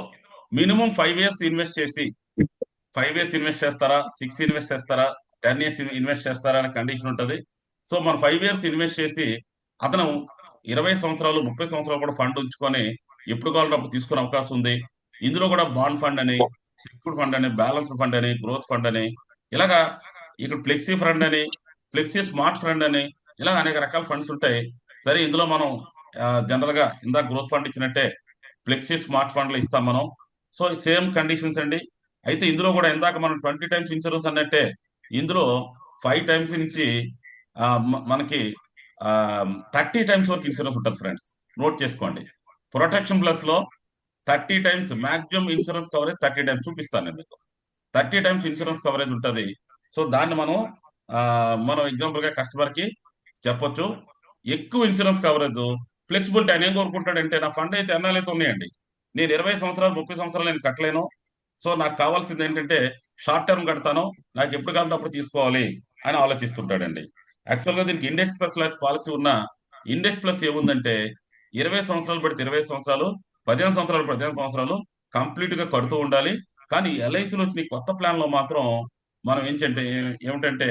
మినిమం 5 years ఇన్వెస్ట్ చేసి 5 years ఇన్వెస్ట్ చేస్తారా, 6 ఇన్వెస్ట్ చేస్తారా, 10 years ఇన్వెస్ట్ చేస్తారా అనే కండిషన్ ఉంటుంది. సో మనం 5 years ఇన్వెస్ట్ చేసి అతను 20 సంవత్సరాలు 30 సంవత్సరాలు కూడా ఫండ్ ఉంచుకొని ఎప్పుడు కావాలంటే అప్పుడు తీసుకునే అవకాశం ఉంది. ఇందులో కూడా బాండ్ ఫండ్ అని, సెక్యూర్ ఫండ్ అని, బ్యాలెన్స్ ఫండ్ అని, గ్రోత్ ఫండ్ అని, ఇలాగా ఇక్కడ ఫ్లెక్సీ ఫండ్ అని, ఫ్లెక్సీ స్మార్ట్ ఫండ్ అని, ఇలా అనేక రకాల ఫండ్స్ ఉంటాయి. సరే ఇందులో మనం జనరల్ గా ఇందాక గ్రోత్ ఫండ్ ఇచ్చినట్టే ఫ్లెక్సీ స్మార్ట్ ఫండ్లు ఇస్తాం మనం. సో సేమ్ కండిషన్స్ అండి. అయితే ఇందులో కూడా ఇందాక మనం 20 టైమ్స్ ఇన్సూరెన్స్ అన్నట్టే ఇందులో 5 టైమ్స్ నుంచి మనకి 30 టైమ్స్ వరకు ఇన్సూరెన్స్ ఉంటుంది ఫ్రెండ్స్. నోట్ చేసుకోండి. ప్రొటెక్షన్ ప్లస్ లో 30 times maximum insurance coverage 30 times చూపిస్తాను నేను మీకు. 30 టైమ్స్ ఇన్సూరెన్స్ కవరేజ్ ఉంటుంది. సో దాన్ని మనం ఎగ్జాంపుల్ గా కస్టమర్ కి చెప్పొచ్చు. ఎక్కువ ఇన్సూరెన్స్ కవరేజ్ ఫ్లెక్సిబిలిటీ ఆయన ఏం కోరుకుంటాడంటే, నా ఫండ్ అయితే ఎన్నాళ్ళైతే ఉన్నాయండి, నేను 20 సంవత్సరాలు 30 సంవత్సరాలు నేను కట్టలేను. సో నాకు కావాల్సింది ఏంటంటే షార్ట్ టర్మ్ కడతాను, నాకు ఎప్పుడు కావాలంటే అప్పుడు తీసుకోవాలి అని ఆలోచిస్తుంటాడండి. యాక్చువల్ గా దీనికి ఇండెక్స్ ప్లస్ లాంటి పాలసీ ఉన్న ఇండెక్స్ ప్లస్ ఏముందంటే 20 సంవత్సరాలు పడితే 20 సంవత్సరాలు, 15 సంవత్సరాలు 15 సంవత్సరాలు కంప్లీట్ గా కడుతూ ఉండాలి. కానీ ఎల్ఐసిలో వచ్చిన ఈ కొత్త ప్లాన్ లో మాత్రం మనం ఏమిటంటే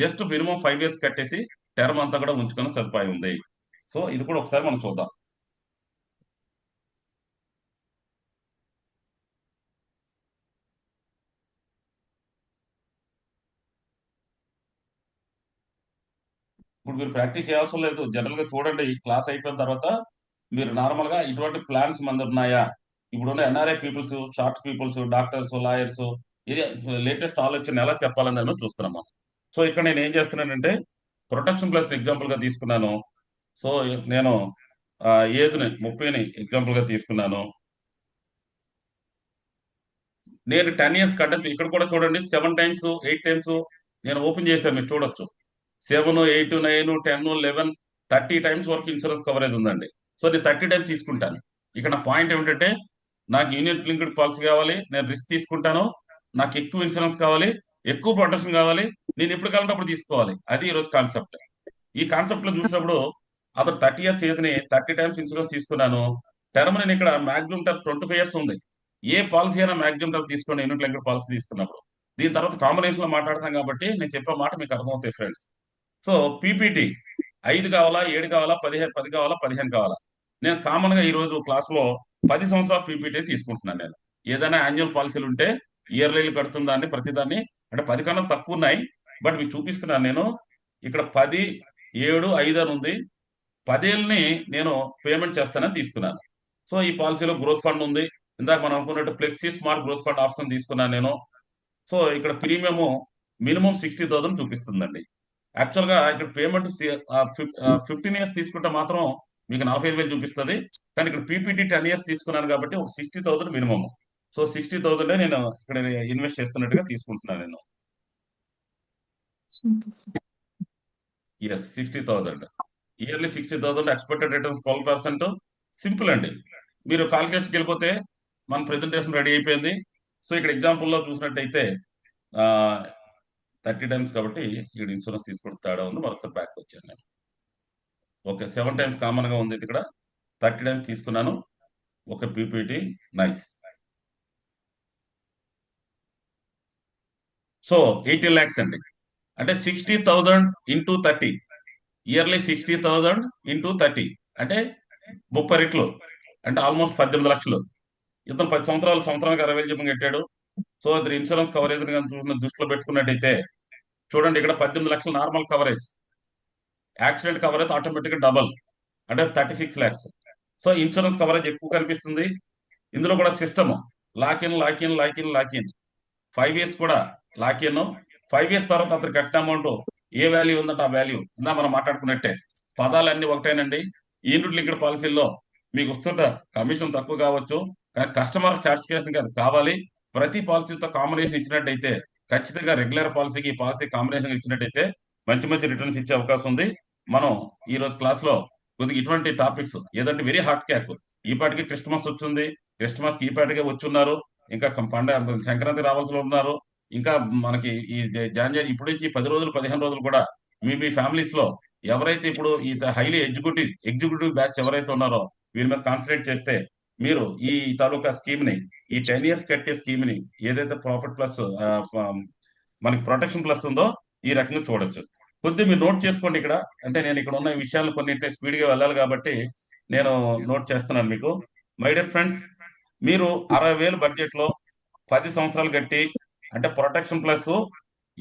జస్ట్ మినిమం 5 years కట్టేసి టర్మ్ అంతా కూడా ఉంచుకునే సదుపాయం ఉంది. సో ఇది కూడా ఒకసారి మనం చూద్దాం. ఇప్పుడు మీరు ప్రాక్టీస్ చేయవసరం లేదు, జనరల్ గా చూడండి. ఈ క్లాస్ అయిపోయిన తర్వాత మీరు నార్మల్ గా ఇటువంటి ప్లాన్స్ మన దగ్గర ఉన్నాయా, ఇప్పుడున్న NRI peoples, short peoples, doctors, lawyers, ఇది లేటెస్ట్ ఆలోచన ఎలా చెప్పాలని దాన్ని చూస్తున్నాం మనం. సో ఇక్కడ నేను ఏం చేస్తున్నానంటే ప్రొటెక్షన్ ప్లస్ ఎగ్జాంపుల్ గా తీసుకున్నాను. సో నేను ఏజ్ ని 30ని ఎగ్జాంపుల్ గా తీసుకున్నాను. నేను 10 years కట్టచ్చు. ఇక్కడ కూడా చూడండి 7 టైమ్స్ 8 టైమ్స్ నేను ఓపెన్ చేశాను, మీరు చూడొచ్చు. 7 8 9 10 11 30 టైమ్స్ వరకు ఇన్సూరెన్స్ కవరేజ్ ఉందండి. సో నేను 30 టైమ్స్ తీసుకుంటాను. ఇక్కడ నా పాయింట్ ఏమిటంటే నాకు యూనిట్ లింక్డ్ పాలసీ కావాలి, నేను రిస్క్ తీసుకుంటాను, నాకు ఎక్కువ ఇన్సూరెన్స్ కావాలి, ఎక్కువ ప్రొటెక్షన్ కావాలి, నేను ఎప్పుడు కావాలంటే అప్పుడు తీసుకోవాలి. అది ఈ రోజు కాన్సెప్ట్. ఈ కాన్సెప్ట్ లో చూసినప్పుడు అతను 30 years ఏజ్ ని 30 టైమ్స్ ఇన్సూరెన్స్ తీసుకున్నాను. టర్మ్ నేను ఇక్కడ మాక్సిమం టర్మ్ 25 years ఉంది. ఏ పాలసీ అయినా మాక్సిమం టర్మ్ తీసుకోండి యూనిట్ లింక్డ్ పాలసీ తీసుకున్నప్పుడు. దీని తర్వాత కాంబినేషన్ లో మాట్లాడతాం కాబట్టి నేను చెప్పే మాట మీకు అర్థమవుతాయి ఫ్రెండ్స్. సో పీపీటీ 5 కావాలా, 7 కావాలా, 15, 10 కావాలా, 15 కావాలా? నేను కామన్ గా ఈ రోజు క్లాస్ లో 10 సంవత్సరాల పీపీటీ తీసుకుంటున్నాను నేను. ఏదైనా యాన్యువల్ పాలసీలు ఉంటే ఇయర్లీలు కడుతున్న దాన్ని ప్రతిదాన్ని, అంటే 10 కన్నా తక్కువ ఉన్నాయి, బట్ మీకు చూపిస్తున్నాను నేను. ఇక్కడ 10, 7, 5 అని ఉంది. 10 ఏళ్ళని నేను పేమెంట్ చేస్తానని తీసుకున్నాను. సో ఈ పాలసీలో గ్రోత్ ఫండ్ ఉంది. ఇందాక మనం అనుకున్నట్టు flexi smart growth fund option తీసుకున్నాను నేను. సో ఇక్కడ ప్రీమియం మినిమం 60,000 చూపిస్తుందండి. యాక్చువల్ గా ఇక్కడ పేమెంట్ 15 years తీసుకుంటే మాత్రం మీకు 45,000 చూపిస్తుంది. కానీ ఇక్కడ పీపీటీ 10 years తీసుకున్నాను కాబట్టి ఒక 60,000 మినిమం. సో 60,000 నేను ఇక్కడ ఇన్వెస్ట్ చేస్తున్నట్టుగా తీసుకుంటున్నాను నేను. Yes, 60,000 yearly 60,000, expected return 12%. Simple అండి. మీరు కాల్కులేషన్కి వెళ్ళిపోతే మన ప్రెజెంటేషన్ రెడీ అయిపోయింది. సో ఇక్కడ ఎగ్జాంపుల్లో చూసినట్టయితే 30 టైమ్స్ కాబట్టి ఇక్కడ ఇన్సూరెన్స్ తీసుకుంటే తేడా ఉంది. మరొకసారి బ్యాక్ వచ్చాను నేను. ఓకే, 7 టైమ్స్ కామన్ గా ఉంది ఇక్కడ. 30 టైమ్స్ తీసుకున్నాను. ఒక పీపీటీ. నైస్. సో 18 lakhs అండి. అంటే 60,000 ఇంటూ 30. ఇయర్లీ 60,000 ఇంటూ 30 అంటే 30 రెట్లు. అంటే ఆల్మోస్ట్ 18 లక్షలు. ఇతను 10 సంవత్సరాలు, సంవత్సరానికి 60,000 చెప్పి కట్టాడు. సో అది ఇన్సూరెన్స్ కవరేజ్ చూసిన దృష్టిలో పెట్టుకున్నట్టయితే చూడండి, ఇక్కడ 18 లక్షలు normal coverage. Accident coverage automatic గా డబల్, అంటే 36 lakhs. సో ఇన్సూరెన్స్ కవరేజ్ ఎక్కువ కనిపిస్తుంది. ఇందులో కూడా system lock in, lock in, lock in, lock in. 5 years కూడా లాక్ ఇన్. 5 years తర్వాత అతను కట్టిన అమౌంట్ ఏ వాల్యూ ఉందంటే ఆ వాల్యూ ఇందా మనం మాట్లాడుకున్నట్టే. పదాలన్నీ ఒకటేనండి. యూనిట్ లింక్డ్ పాలసీల్లో మీకు వస్తున్న కమిషన్ తక్కువ కావచ్చు, కానీ కస్టమర్ సాటిస్ఫాక్షన్ అది కావాలి. ప్రతి పాలసీతో కాంబినేషన్ ఇచ్చినట్టయితే, ఖచ్చితంగా రెగ్యులర్ పాలసీకి ఈ పాలసీ కాంబినేషన్ ఇచ్చినట్టయితే మంచి మంచి రిటర్న్స్ ఇచ్చే అవకాశం ఉంది. మనం ఈ రోజు క్లాస్ లో కొద్దిగా ఇటువంటి టాపిక్స్ ఏదంటే వెరీ హాట్ క్యాక్. ఈ పాటికి క్రిస్మస్ వచ్చింది. క్రిస్మస్ కి ఈ పాటికే వచ్చున్నారు. ఇంకా పండగ సంక్రాంతి రావాల్సి ఉన్నారు. ఇంకా మనకి ఈ జాన్వరి ఇప్పటి నుంచి 10 రోజులు 15 రోజులు కూడా మీ ఫ్యామిలీస్ లో ఎవరైతే ఇప్పుడు ఈ హైలీ ఎగ్జిక్యూటివ్ బ్యాచ్ ఎవరైతే ఉన్నారో వీరి మీద కాన్సన్ట్రేట్ చేస్తే మీరు ఈ తాలూకా స్కీమ్ ని, ఈ 10 years కట్టే స్కీమ్ ని, ఏదైతే ప్రాఫిట్ ప్లస్ మనకి ప్రొటెక్షన్ ప్లస్ ఉందో ఈ రకంగా చూడొచ్చు. కొద్దిగా మీరు నోట్ చేసుకోండి ఇక్కడ. అంటే నేను ఇక్కడ ఉన్న ఈ విషయాలు కొన్నింటి స్పీడ్ గా వెళ్ళాలి కాబట్టి నేను నోట్ చేస్తున్నాను మీకు. మై డియర్ ఫ్రెండ్స్, మీరు 60,000 బడ్జెట్ లో 10 సంవత్సరాలు కట్టి, అంటే ప్రొటెక్షన్ ప్లస్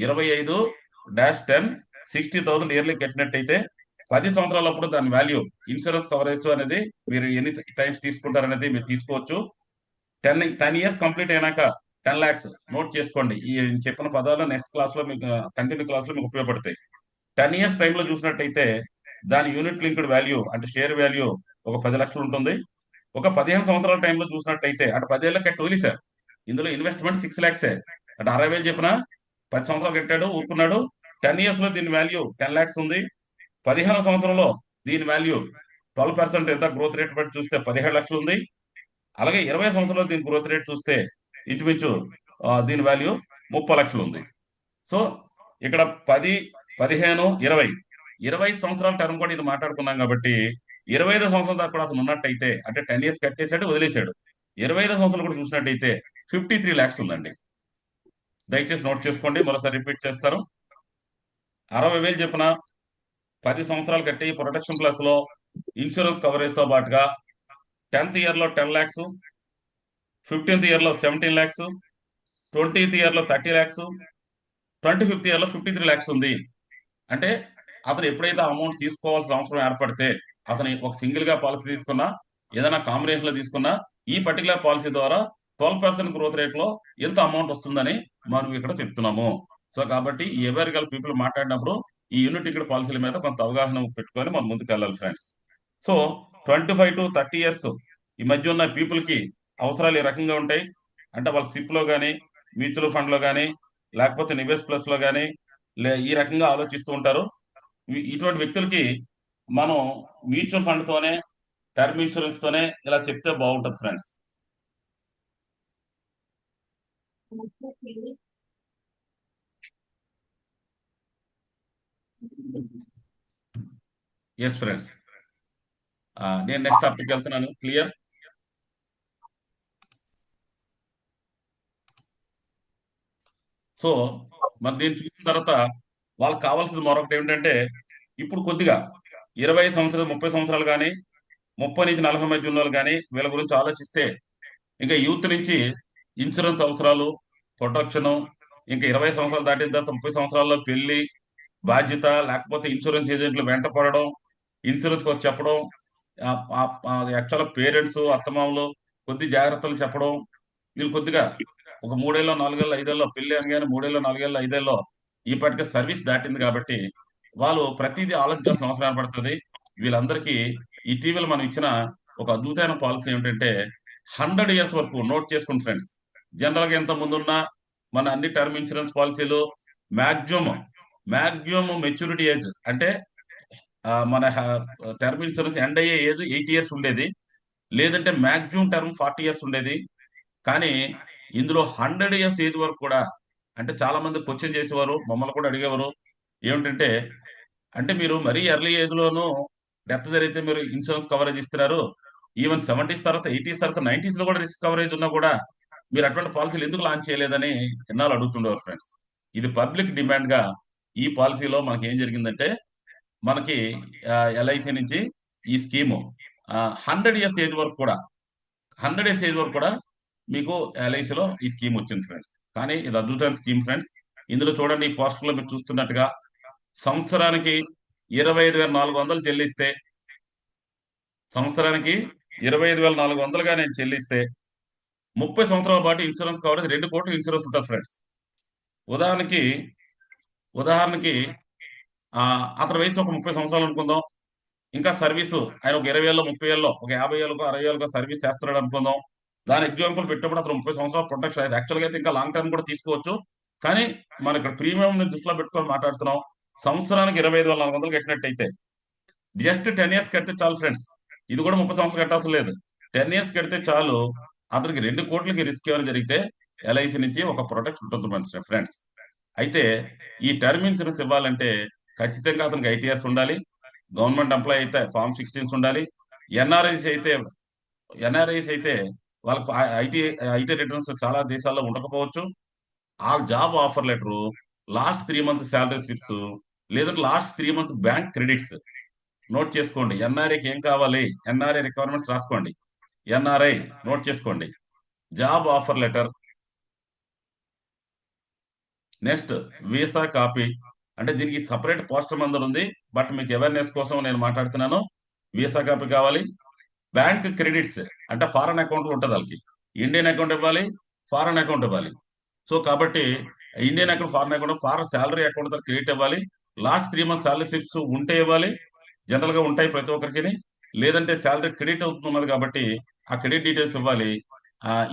25-10 60,000 ఇయర్లీ కట్టినట్టయితే 10 సంవత్సరాలప్పుడు దాని వాల్యూ ఇన్సూరెన్స్ కవరేజ్ అనేది మీరు ఎన్ని టైమ్స్ తీసుకుంటారనేది మీరు తీసుకోవచ్చు. 10 years కంప్లీట్ అయినాక 10 lakhs. నోట్ చేసుకోండి, ఈ చెప్పిన పదాలు నెక్స్ట్ క్లాస్ లో మీకు కంటిన్యూ క్లాస్ లో మీకు ఉపయోగపడతాయి. 10 years టైంలో చూసినట్టయితే దాని యూనిట్ లింక్డ్ వాల్యూ అంటే షేర్ వాల్యూ ఒక 10 లక్షలు ఉంటుంది. ఒక 15 సంవత్సరాల టైంలో చూసినట్టయితే, అంటే 10 ఏళ్ళ కట్టి వదిలేశారు. ఇందులో ఇన్వెస్ట్మెంట్ 6 lakhs. అంటే 60,000 చెప్పిన 10 సంవత్సరాలు కట్టాడు, ఊరుకున్నాడు. 10 years లో దీని వాల్యూ 10 lakhs ఉంది. 15 సంవత్సరంలో దీని వాల్యూ 12% ఎంత గ్రోత్ రేట్ బట్టి చూస్తే 17 లక్షలు ఉంది. అలాగే 20 సంవత్సరంలో దీని గ్రోత్ రేట్ చూస్తే ఇంచుమించు దీని వాల్యూ 30 లక్షలు ఉంది. సో ఇక్కడ 10, 15, 20 సంవత్సరాల టర్మ్ కూడా ఇది మాట్లాడుకున్నాం కాబట్టి 25 సంవత్సరాల దాకా కూడా అతను ఉన్నట్టయితే, అంటే 10 years కట్టేశాడు, వదిలేశాడు. 25 సంవత్సరాలు కూడా చూసినట్టయితే 53 lakhs ఉందండి. దయచేసి నోట్ చేసుకోండి, మరోసారి రిపీట్ చేస్తారు. 60,000 చెప్పిన 10 సంవత్సరాలు కట్టి ప్రొటెక్షన్ ప్లస్ లో ఇన్సూరెన్స్ కవరేజ్ తో పాటుగా 10th year లో 10 lakhs, 15th year లో 17 lakhs, 20th year లో 30 lakhs, 25th year లో 53 lakhs ఉంది. అంటే అతను ఎప్పుడైతే అమౌంట్ తీసుకోవాల్సిన అవసరం ఏర్పడితే, అతను ఒక సింగిల్ గా పాలసీ తీసుకున్నా, ఏదైనా కాంబినేషన్ లో తీసుకున్నా, ఈ పర్టికులర్ పాలసీ ద్వారా 12% గ్రోత్ రేట్ లో ఎంత అమౌంట్ వస్తుందని మనం ఇక్కడ చెప్తున్నాము. సో కాబట్టి ఈ ఎవరికల్ పీపుల్ మాట్లాడినప్పుడు ఈ యూనిట్ ఇక్కడ పాలసీల మీద కొంత అవగాహన పెట్టుకొని మనం ముందుకు వెళ్ళాలి ఫ్రెండ్స్. సో 25-30 years ఈ మధ్య ఉన్న పీపుల్ కి అవసరాలు ఈ రకంగా ఉంటాయి. అంటే వాళ్ళ సిప్ లో కానీ, మ్యూచువల్ ఫండ్ లో కానీ, లేకపోతే నివేశ్ ప్లస్ లో కానీ ఈ రకంగా ఆలోచిస్తూ ఉంటారు. ఇటువంటి వ్యక్తులకి మనం మ్యూచువల్ ఫండ్ తోనే, టర్మ్ ఇన్సూరెన్స్ తోనే ఇలా చెప్తే బాగుంటుంది ఫ్రెండ్స్. ఎస్ ఫ్రెండ్స్, నేను నెక్స్ట్ టాపిక్ వెళ్తున్నాను. క్లియర్? సో మరి దీన్ని చూసిన తర్వాత వాళ్ళకి కావాల్సింది మరొకటి ఏమిటంటే, ఇప్పుడు కొద్దిగా 25 సంవత్సరాలు 30 సంవత్సరాలు కానీ, 30-40 మధ్య ఉన్న వాళ్ళు కానీ వీళ్ళ గురించి ఆలోచిస్తే, ఇంకా యూత్ నుంచి ఇన్సూరెన్స్ అవసరాలు, ప్రొటెక్షన్, ఇంకా 20 సంవత్సరాలు దాటిన తర్వాత 30 సంవత్సరాల్లో పెళ్లి బాధ్యత, లేకపోతే ఇన్సూరెన్స్ ఏజెంట్లు వెంట పడడం, ఇన్సూరెన్స్ వచ్చి చెప్పడం, యాక్చువల్ పేరెంట్స్ అత్తమామలు కొద్ది జాగ్రత్తలు చెప్పడం, వీళ్ళు కొద్దిగా ఒక 3 ఏళ్ళు 4 ఏళ్ళు 5 ఏళ్ళలో పెళ్లి అనగానే 3 ఏళ్ళు 4 ఏళ్ళు 5 ఏళ్ళలో ఈ పాటికే సర్వీస్ దాటింది కాబట్టి వాళ్ళు ప్రతిదీ ఆలోచించాల్సిన అవసరం ఏర్పడుతుంది. వీళ్ళందరికీ ఇటీవల మనం ఇచ్చిన ఒక అద్భుతమైన పాలసీ ఏమిటంటే 100 years వరకు. నోట్ చేసుకోండి ఫ్రెండ్స్. జనరల్ గా ఎంత ముందున్నా మన అన్ని టర్మ్ ఇన్సూరెన్స్ పాలసీలు మాక్సిమం మెచ్యూరిటీ ఏజ్ అంటే మన టర్మ్ ఇన్సూరెన్స్ ఎండ్ అయ్యే ఏజ్ 8 years ఉండేది, లేదంటే మాక్సిమం టర్మ్ 40 years ఉండేది. కానీ ఇందులో 100 years ఏజ్ వరకు కూడా అంటే చాలా మంది క్వశ్చన్ చేసేవారు, మమ్మల్ని కూడా అడిగేవారు. ఏమిటంటే, అంటే మీరు మరీ ఎర్లీ ఏజ్ లోను డెత్ జరిగితే మీరు ఇన్సూరెన్స్ కవరేజ్ ఇస్తున్నారు. ఈవెన్ 70s తర్వాత 80s తర్వాత 90s లో కూడా రిస్క్ కవరేజ్ ఉన్నా కూడా మీరు అటువంటి పాలసీలు ఎందుకు లాంచ్ చేయలేదని ఎన్నాళ్ళు అడుగుతుండేవారు ఫ్రెండ్స్. ఇది పబ్లిక్ డిమాండ్ గా ఈ పాలసీలో మనకి ఏం జరిగిందంటే, మనకి ఎల్ఐసి నుంచి ఈ స్కీము 100 years ఏజ్ వరకు కూడా 100 years ఏజ్ వరకు కూడా మీకు ఎల్ఐసిలో ఈ స్కీమ్ వచ్చింది ఫ్రెండ్స్. కానీ ఇది అద్భుతమైన స్కీమ్ ఫ్రెండ్స్. ఇందులో చూడండి, ఈ పోస్టర్ లో మీరు చూస్తున్నట్టుగా సంవత్సరానికి 25,400 చెల్లిస్తే, సంవత్సరానికి 25,400గా నేను చెల్లిస్తే 30 సంవత్సరాల పాటు ఇన్సూరెన్స్ కవరేజ్ 2 కోట్లు ఇన్సూరెన్స్ ఉంటుంది ఫ్రెండ్స్. ఉదాహరణకి ఉదాహరణకి అతని వయసు ఒక 30 సంవత్సరాలు అనుకుందాం. ఇంకా సర్వీసు ఆయన ఒక 20 ఏళ్ళలో, 30 ఏళ్ళలో, ఒక 50 ఏళ్ళకో 60 ఏళ్ళకో సర్వీస్ చేస్తున్నాడు అనుకుందాం. దాని ఎగ్జాంపుల్ పెట్టినప్పుడు అతను 30 సంవత్సరాల ప్రొటెక్షన్ అయితే యాక్చువల్గా అయితే ఇంకా లాంగ్ టర్మ్ కూడా తీసుకోవచ్చు. కానీ మన ఇక్కడ ప్రీమియం దృష్టిలో పెట్టుకొని మాట్లాడుతున్నాం. సంవత్సరానికి 25,400 కట్టినట్టయితే జస్ట్ 10 years కడితే చాలు ఫ్రెండ్స్. ఇది కూడా 30 సంవత్సరాలు కట్టాల్సిన లేదు. 10 years కడితే చాలు. అతనికి 2 కోట్లకి రిస్క్ ఏమైనా జరిగితే ఎల్ఐసి నుంచి ఒక ప్రొటెక్షన్ ఉంటుంది ఫ్రెండ్స్. అయితే ఈ టర్మ్ ఇన్సూరెన్స్ ఇవ్వాలంటే ఖచ్చితంగా అతనికి ఐటీఆర్స్ ఉండాలి. గవర్నమెంట్ ఎంప్లాయీ అయితే ఫార్మ్ 16 ఉండాలి. ఎన్ఆర్ఐస్ అయితే ఎన్ఆర్ఐస్ అయితే వాళ్ళకి ఐటీ ఐటీ రిటర్న్స్ చాలా దేశాల్లో ఉండకపోవచ్చు. ఆ job offer letter, last 3 months salary slips, లేదంటే last 3 months bank credits note చేసుకోండి. ఎన్ఆర్ఐకి ఏం కావాలి, ఎన్ఆర్ఐ రిక్వైర్మెంట్స్ రాసుకోండి. ఎన్ఆర్ఐ నోట్ చేసుకోండి. Job offer letter, next visa copy. అంటే దీనికి సపరేట్ పోస్టర్ మందర్ ఉంది, బట్ మీకు అవేర్నెస్ కోసం నేను మాట్లాడుతున్నాను. వీసా కాపీ కావాలి. బ్యాంక్ క్రెడిట్స్ అంటే ఫారెన్ అకౌంట్ ఉంటుంది వాళ్ళకి. ఇండియన్ అకౌంట్ ఇవ్వాలి, ఫారెన్ అకౌంట్ ఇవ్వాలి. సో కాబట్టి Indian account, foreign account, foreign salary account తో క్రెడిట్ ఇవ్వాలి. లాస్ట్ 3 months శాలరీ స్లిప్స్ ఉంటే ఇవ్వాలి. జనరల్ గా ఉంటాయి ప్రతి ఒక్కరికి. లేదంటే శాలరీ క్రెడిట్ అవుతున్నది కాబట్టి ఆ క్రెడిట్ డీటెయిల్స్ ఇవ్వాలి.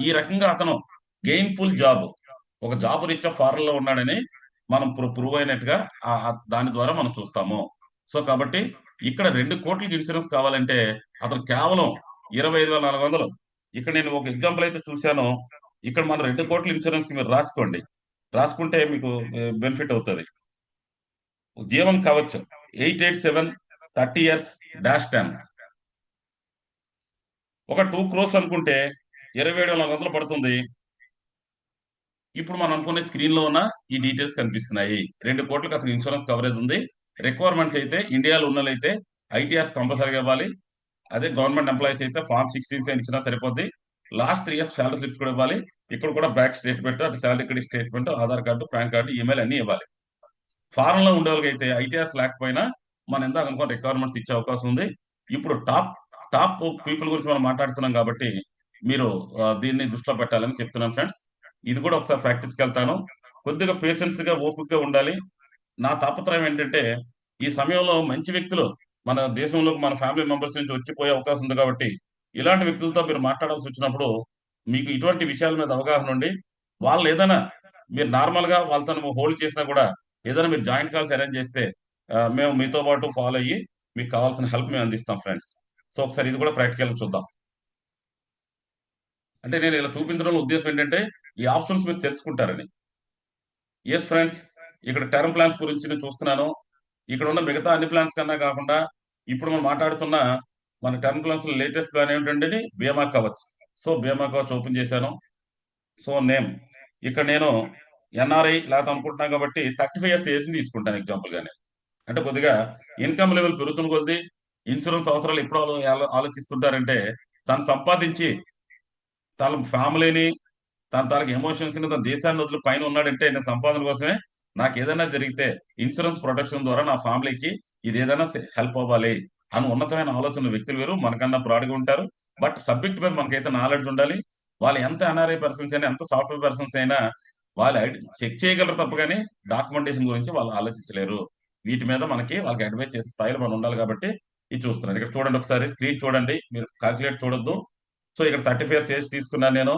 ఈ రకంగా అతను గెయిన్ఫుల్ జాబ్, ఒక జాబ్ రీత్యా ఫారెన్ లో ఉన్నాడని మనం ప్రూవ్ అయినట్టుగా దాని ద్వారా మనం చూస్తాము. సో కాబట్టి ఇక్కడ 2 కోట్లకి ఇన్సూరెన్స్ కావాలంటే అతను కేవలం 25,400. ఇక్కడ నేను ఒక ఎగ్జాంపుల్ అయితే చూశాను. ఇక్కడ మనం 2 కోట్ల ఇన్సూరెన్స్ మీరు రాసుకోండి. రాసుకుంటే మీకు బెనిఫిట్ అవుతుంది. జీవన్ కవచ్ 887 30 years -10 ఒక 2 crores అనుకుంటే 27,400 పడుతుంది. ఇప్పుడు మనం అనుకునే స్క్రీన్ లో ఉన్న ఈ డీటెయిల్స్ కనిపిస్తున్నాయి. 2 కోట్లకి అతనికి ఇన్సూరెన్స్ కవరేజ్ ఉంది. రిక్వైర్మెంట్స్ అయితే ఇండియాలో ఉన్నలైతే ఐటీఆర్స్ కంపల్సరీగా ఇవ్వాలి. అదే గవర్నమెంట్ ఎంప్లాయీస్ అయితే ఫార్మ్ 16 ఇచ్చినా సరిపోద్ది. లాస్ట్ 3 years శాలరీ స్లిప్స్ కూడా ఇవ్వాలి. ఇక్కడ కూడా బ్యాంక్ స్టేట్మెంట్, అటు salary credit statement, Aadhaar card, pan card, email అన్ని ఇవ్వాలి. ఫారెన్ లో ఉండే వాళ్ళకి అయితే ఐటీఆర్స్ లేకపోయినా మనం ఎంత అనుకున్న రిక్వైర్మెంట్స్ ఇచ్చే అవకాశం ఉంది. ఇప్పుడు టాప్ టాప్ పీపుల్ గురించి మనం మాట్లాడుతున్నాం కాబట్టి మీరు దీన్ని దృష్టిలో పెట్టాలని చెప్తున్నాను ఫ్రెండ్స్. ఇది కూడా ఒకసారి ప్రాక్టీస్కి వెళ్తాను. కొద్దిగా పేషెన్స్ గా, ఓపికగా ఉండాలి. నా తాపత్రయం ఏంటంటే ఈ సమయంలో మంచి వ్యక్తులు మన దేశంలో మన ఫ్యామిలీ మెంబర్స్ నుంచి వచ్చిపోయే అవకాశం ఉంది కాబట్టి ఇలాంటి వ్యక్తులతో మీరు మాట్లాడాల్సి వచ్చినప్పుడు మీకు ఇటువంటి విషయాల మీద అవగాహన ఉండి, వాళ్ళు ఏదైనా మీరు నార్మల్ గా వాళ్ళతో హోల్డ్ చేసినా కూడా ఏదైనా మీరు జాయింట్ కాల్స్ అరేంజ్ చేస్తే మేము మీతో పాటు ఫాలో అయ్యి మీకు కావాల్సిన హెల్ప్ మేము అందిస్తాం ఫ్రెండ్స్. సో ఒకసారి ఇది కూడా ప్రాక్టికల్ చూద్దాం. అంటే నేను ఇలా చూపించడం ఉద్దేశం ఏంటంటే ఈ ఆప్షన్స్ మీరు తెలుసుకుంటారని. ఎస్ ఫ్రెండ్స్, ఇక్కడ టర్మ్ ప్లాన్స్ గురించి నేను చూస్తున్నాను. ఇక్కడ ఉన్న మిగతా అన్ని ప్లాన్స్ కన్నా కాకుండా ఇప్పుడు మనం మాట్లాడుతున్న మన టర్మ్ ప్లాన్స్ లేటెస్ట్ ప్లాన్ ఏమిటంటే బీమా కవచ్. సో బీమా కవచ్ ఓపెన్ చేశాను. సో నేమ్ ఇక్కడ నేను ఎన్ఆర్ఐ లేకపోతే అనుకుంటున్నాను కాబట్టి 35 years ఏజ్ తీసుకుంటాను ఎగ్జాంపుల్ గానే. అంటే కొద్దిగా ఇన్కమ్ లెవెల్ పెరుగుతున్న కొద్దీ ఇన్సూరెన్స్ అవసరాలు ఎప్పుడు ఆలోచిస్తుంటారంటే తను సంపాదించి తన ఫ్యామిలీని, తన తాలూకు ఎమోషన్స్ ని, తన దేశాన్ని వదిలి పైన ఉన్నాడంటే నేను సంపాదన కోసమే. నాకు ఏదైనా జరిగితే ఇన్సూరెన్స్ ప్రొటెక్షన్ ద్వారా నా ఫ్యామిలీకి ఇది ఏదైనా హెల్ప్ అవ్వాలి అని ఉన్నతమైన ఆలోచన వ్యక్తులు వేరు, మనకన్నా బ్రాడ్గా ఉంటారు. బట్ సబ్జెక్ట్ మీద మనకైతే నాలెడ్జ్ ఉండాలి. వాళ్ళు ఎంత ఎన్ఆర్ఐ పర్సన్స్ అయినా, ఎంత సాఫ్ట్వేర్ పర్సన్స్ అయినా వాళ్ళు చెక్ చేయగలరు తప్ప కానీ డాక్యుమెంటేషన్ గురించి వాళ్ళు ఆలోచించలేరు. వీటి మీద మనకి వాళ్ళకి అడ్వైస్ చేసే స్థాయిలో మనం ఉండాలి కాబట్టి ఇది చూస్తున్నాను. ఇక్కడ చూడండి, ఒకసారి స్క్రీన్ చూడండి, మీరు కాల్కులేట్ చూడొద్దు. సో ఇక్కడ 35 years ఏజ్ తీసుకున్నాను నేను.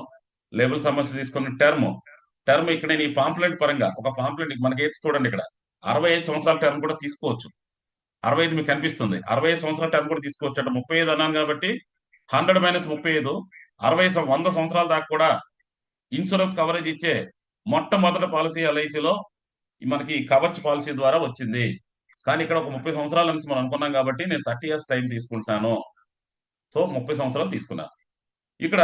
లేబుల్ సంబంధించి తీసుకున్న టర్మ్ ఇక్కడ నేను ఈ పాంప్లెంట్ పరంగా ఒక పాంప్లెంట్ మనకైతే చూడండి ఇక్కడ 65 సంవత్సరాల టర్మ్ కూడా తీసుకోవచ్చు. 65 మీకు కనిపిస్తుంది. 65 సంవత్సరాల టర్మ్ కూడా తీసుకోవచ్చు. అంటే 35 అన్నాను కాబట్టి 100 - 35 100 సంవత్సరాల దాకా కూడా ఇన్సూరెన్స్ కవరేజ్ ఇచ్చే మొట్టమొదటి పాలసీ ఎల్ఐసిలో మనకి కవచ్ పాలసీ ద్వారా వచ్చింది. కానీ ఇక్కడ ఒక 30 సంవత్సరాల నుంచి మనం అనుకున్నాం కాబట్టి నేను 30 ఇయర్స్ టైం తీసుకుంటున్నాను. సో 30 సంవత్సరాలు తీసుకున్నాను. ఇక్కడ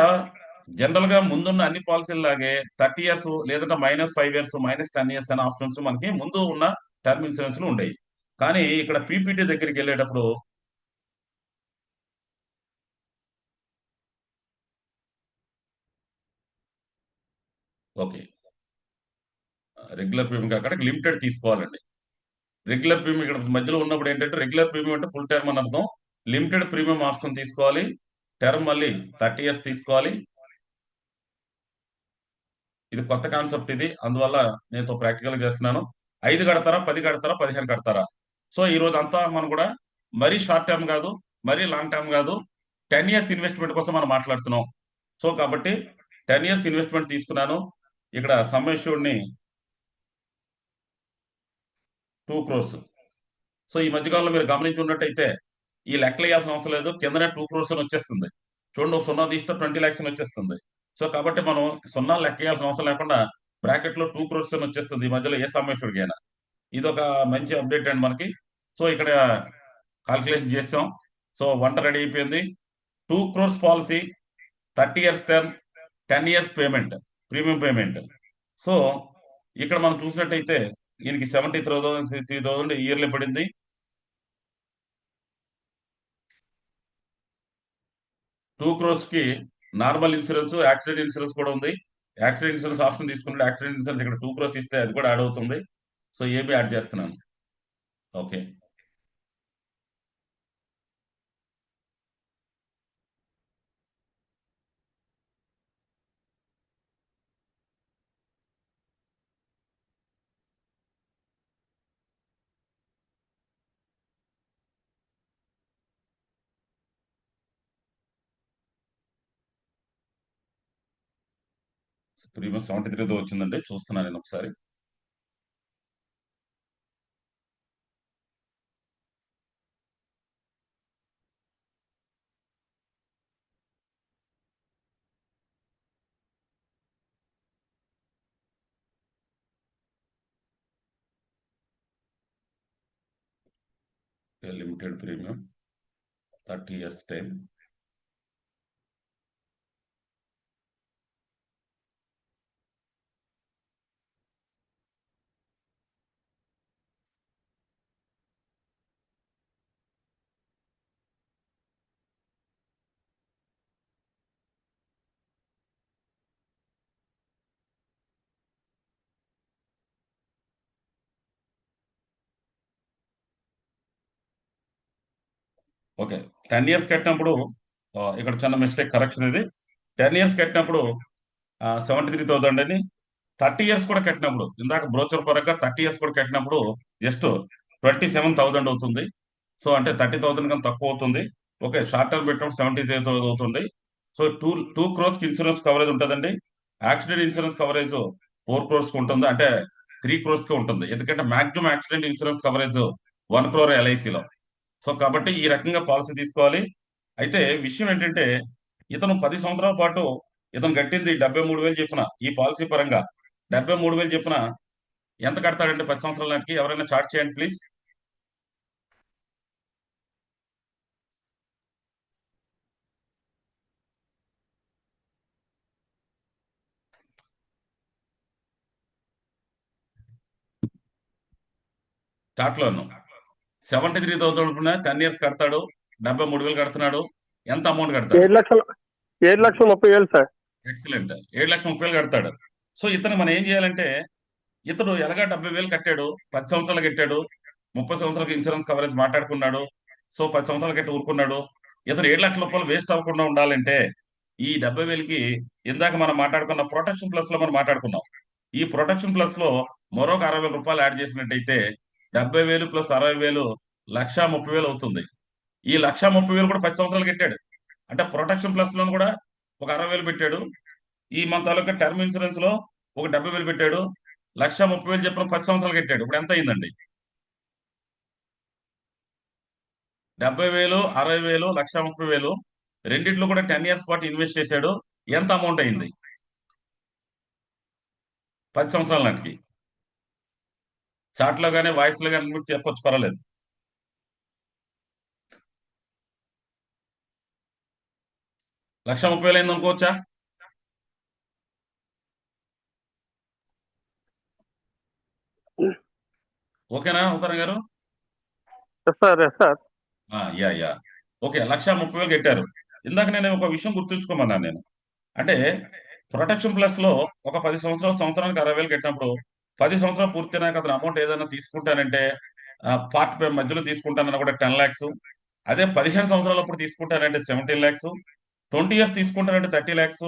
జనరల్ గా ముందున్న అన్ని పాలసీలాగే 30 ఇయర్స్ లేదంటే -5 ఇయర్స్ -10 ఇయర్స్ అనే ఆప్షన్స్ మనకి ముందు ఉన్న టర్మ్ ఇన్సూరెన్స్ లో ఉండేవి. కానీ ఇక్కడ పీపీటీ దగ్గరికి వెళ్ళేటప్పుడు ఓకే, రెగ్యులర్ ప్రీమియం కాకుండా లిమిటెడ్ తీసుకోవాలండి. రెగ్యులర్ ప్రీమియం ఇక్కడ మధ్యలో ఉన్నప్పుడు ఏంటంటే రెగ్యులర్ ప్రీమియం అంటే ఫుల్ టర్మ్ అని అర్థం. లిమిటెడ్ ప్రీమియం ఆప్షన్ తీసుకోవాలి. టర్మ్ మళ్ళీ 30 ఇయర్స్ తీసుకోవాలి. ఇది కొత్త కాన్సెప్ట్ ఇది, అందువల్ల నేను ప్రాక్టికల్ గా చేస్తున్నాను. 5 కడతారా, 10 కడతారా, 15 కడతారా? సో ఈ రోజు అంతా మనం కూడా మరీ షార్ట్ టర్మ్ కాదు, మరీ లాంగ్ టర్మ్ కాదు, 10 ఇయర్స్ ఇన్వెస్ట్మెంట్ కోసం మనం మాట్లాడుతున్నాం. సో కాబట్టి 10 ఇయర్స్ ఇన్వెస్ట్మెంట్ తీసుకున్నాను. ఇక్కడ సమ్ అష్యూర్డ్ ని 2 crores. సో ఈ మధ్యకాలంలో మీరు గమనించి ఉన్నట్టయితే ఈ లెక్కలు వేయాల్సిన అవసరం లేదు, కిందనే 2 crores అని వచ్చేస్తుంది. చూడండి, ఒక సున్నా తీస్తే 20 lakhs అని వచ్చేస్తుంది. సో కాబట్టి మనం సున్నా లెక్క వేయాల్సిన అవసరం లేకుండా బ్రాకెట్ లో 2 crores అని వచ్చేస్తుంది ఈ మధ్యలో ఏ సమ్మేశ్వరుడికైనా. ఇది ఒక మంచి అప్డేట్ అండి మనకి. సో ఇక్కడ కాల్కులేషన్ చేసాం. సో వంట రెడీ అయిపోయింది. 2 crores policy, 30 years term, 10 years payment, premium payment. So ఇక్కడ మనం చూసినట్టయితే ఈయనకి 73,000 ఇయర్లీ పడింది. 2 crores కి నార్మల్ ఇన్సూరెన్స్, యాక్సిడెంట్ ఇన్సూరెన్స్ కూడా ఉంది. యాక్సిడెంట్ ఇన్సూరెన్స్ ఆప్షన్ తీసుకుంటే యాక్సిడెంట్ ఇన్సూరెన్స్ ఇక్కడ 2 crores ఇస్తే అది కూడా యాడ్ అవుతుంది. సో ఏబి యాడ్ చేస్తున్నాను. ఓకే, ప్రీమియం 73తో వచ్చిందండి, చూస్తున్నాను నేను ఒకసారి. Limited premium, 30 years time. Okay, 10 years కట్టినప్పుడు ఇక్కడ చిన్న మిస్టేక్, కరెక్షన్ ఇది. 10 ఇయర్స్ కట్టినప్పుడు 73,000 అని. 30 ఇయర్స్ కూడా కట్టినప్పుడు, ఇందాక బ్రోచర్ పరంగా 30 ఇయర్స్ కూడా కట్టినప్పుడు జస్ట్ 27,000 అవుతుంది. సో అంటే 30,000 కన్నా తక్కువ అవుతుంది. ఓకే, షార్ట్ టర్మ్ పెట్టినప్పుడు 73,000 అవుతుంది. సో టూ క్రోర్స్ కి ఇన్సూరెన్స్ కవరేజ్ ఉంటుందండి. యాక్సిడెంట్ ఇన్సూరెన్స్ కవరేజ్ 4 crores కి ఉంటుంది, అంటే 3 crores కి ఉంటుంది. ఎందుకంటే maximum accident insurance coverage 1 crore ఎల్ఐసిలో. సో కాబట్టి ఈ రకంగా పాలసీ తీసుకోవాలి. అయితే విషయం ఏంటంటే ఇతను 10 సంవత్సరాల పాటు ఇతను కట్టింది 73,000 చెప్పిన ఈ పాలసీ పరంగా 73,000 చెప్పిన ఎంత కడతాడంటే 10 సంవత్సరాల నాటికి? ఎవరైనా చార్ట్ చేయండి ప్లీజ్. చార్ట్ లో 73,000 10 ఇయర్స్ కడతాడు, 73,000 కడుతున్నాడు. ఎంత అమౌంట్ కడతాడు? 7,00,000 7,30,000 సార్. ఎక్సలెంట్, 7,30,000 కడతాడు. సో ఇతను మనం ఏం చేయాలంటే, ఇతడు ఎలాగా 70,000 కట్టాడు, 10 సంవత్సరాలు కట్టాడు, 30 సంవత్సరాలకు ఇన్సూరెన్స్ కవరేజ్ మాట్లాడుకున్నాడు. సో 10 సంవత్సరాలు కట్టి ఊరుకున్నాడు. ఇతను 7,00,000 వేస్ట్ అవ్వకుండా ఉండాలంటే ఈ 70,000కి ఇందాక మనం మాట్లాడుకున్న ప్రొటెక్షన్ ప్లస్ లో మనం మాట్లాడుకున్నాం. ఈ ప్రొటెక్షన్ ప్లస్ లో మరొక 60,000 యాడ్ చేసినట్టయితే 70,000 ప్లస్ 60,000 1,30,000 అవుతుంది. ఈ 1,30,000 కూడా 10 సంవత్సరాలు కట్టాడు. అంటే ప్రొటెక్షన్ ప్లస్ లో కూడా ఒక 60,000 పెట్టాడు. ఈ మన తాలూకా టర్మ్ ఇన్సూరెన్స్ లో ఒక 70,000 పెట్టాడు. 1,30,000 చెప్పిన 10 సంవత్సరాలు కట్టాడు. ఇప్పుడు ఎంత అయిందండి? 70,000, 60,000, 1,30,000 రెండిట్లో కూడా 10 ఇయర్స్ పాటు ఇన్వెస్ట్ చేశాడు. ఎంత అమౌంట్ అయింది? 10 సంవత్సరాల నాటికి చాట్లో కానీ వాయిస్లో కానీ మీరు చెప్పొచ్చు, పర్వాలేదు. 1,30,000 అయింది అనుకోవచ్చా? ఓకేనా ఉత్తరం గారు? Yes sir, yes sir. Yeah yeah. Okay, 1,30,000 కట్టారు. ఇందాక నేను ఒక విషయం గుర్తుంచుకోమన్నాను నేను. అంటే ప్రొటెక్షన్ ప్లస్ లో ఒక 10 సంవత్సరాలు, సంవత్సరానికి 60,000 కట్టినప్పుడు 10 సంవత్సరాలు పూర్తయినాక అతను అమౌంట్ ఏదైనా తీసుకుంటానంటే పార్ట్ పే మధ్యలో తీసుకుంటానన్న కూడా 10 lakhs. అదే 15 సంవత్సరాలప్పుడు తీసుకుంటానంటే 17 lakhs. 20 years తీసుకుంటానంటే 30 lakhs.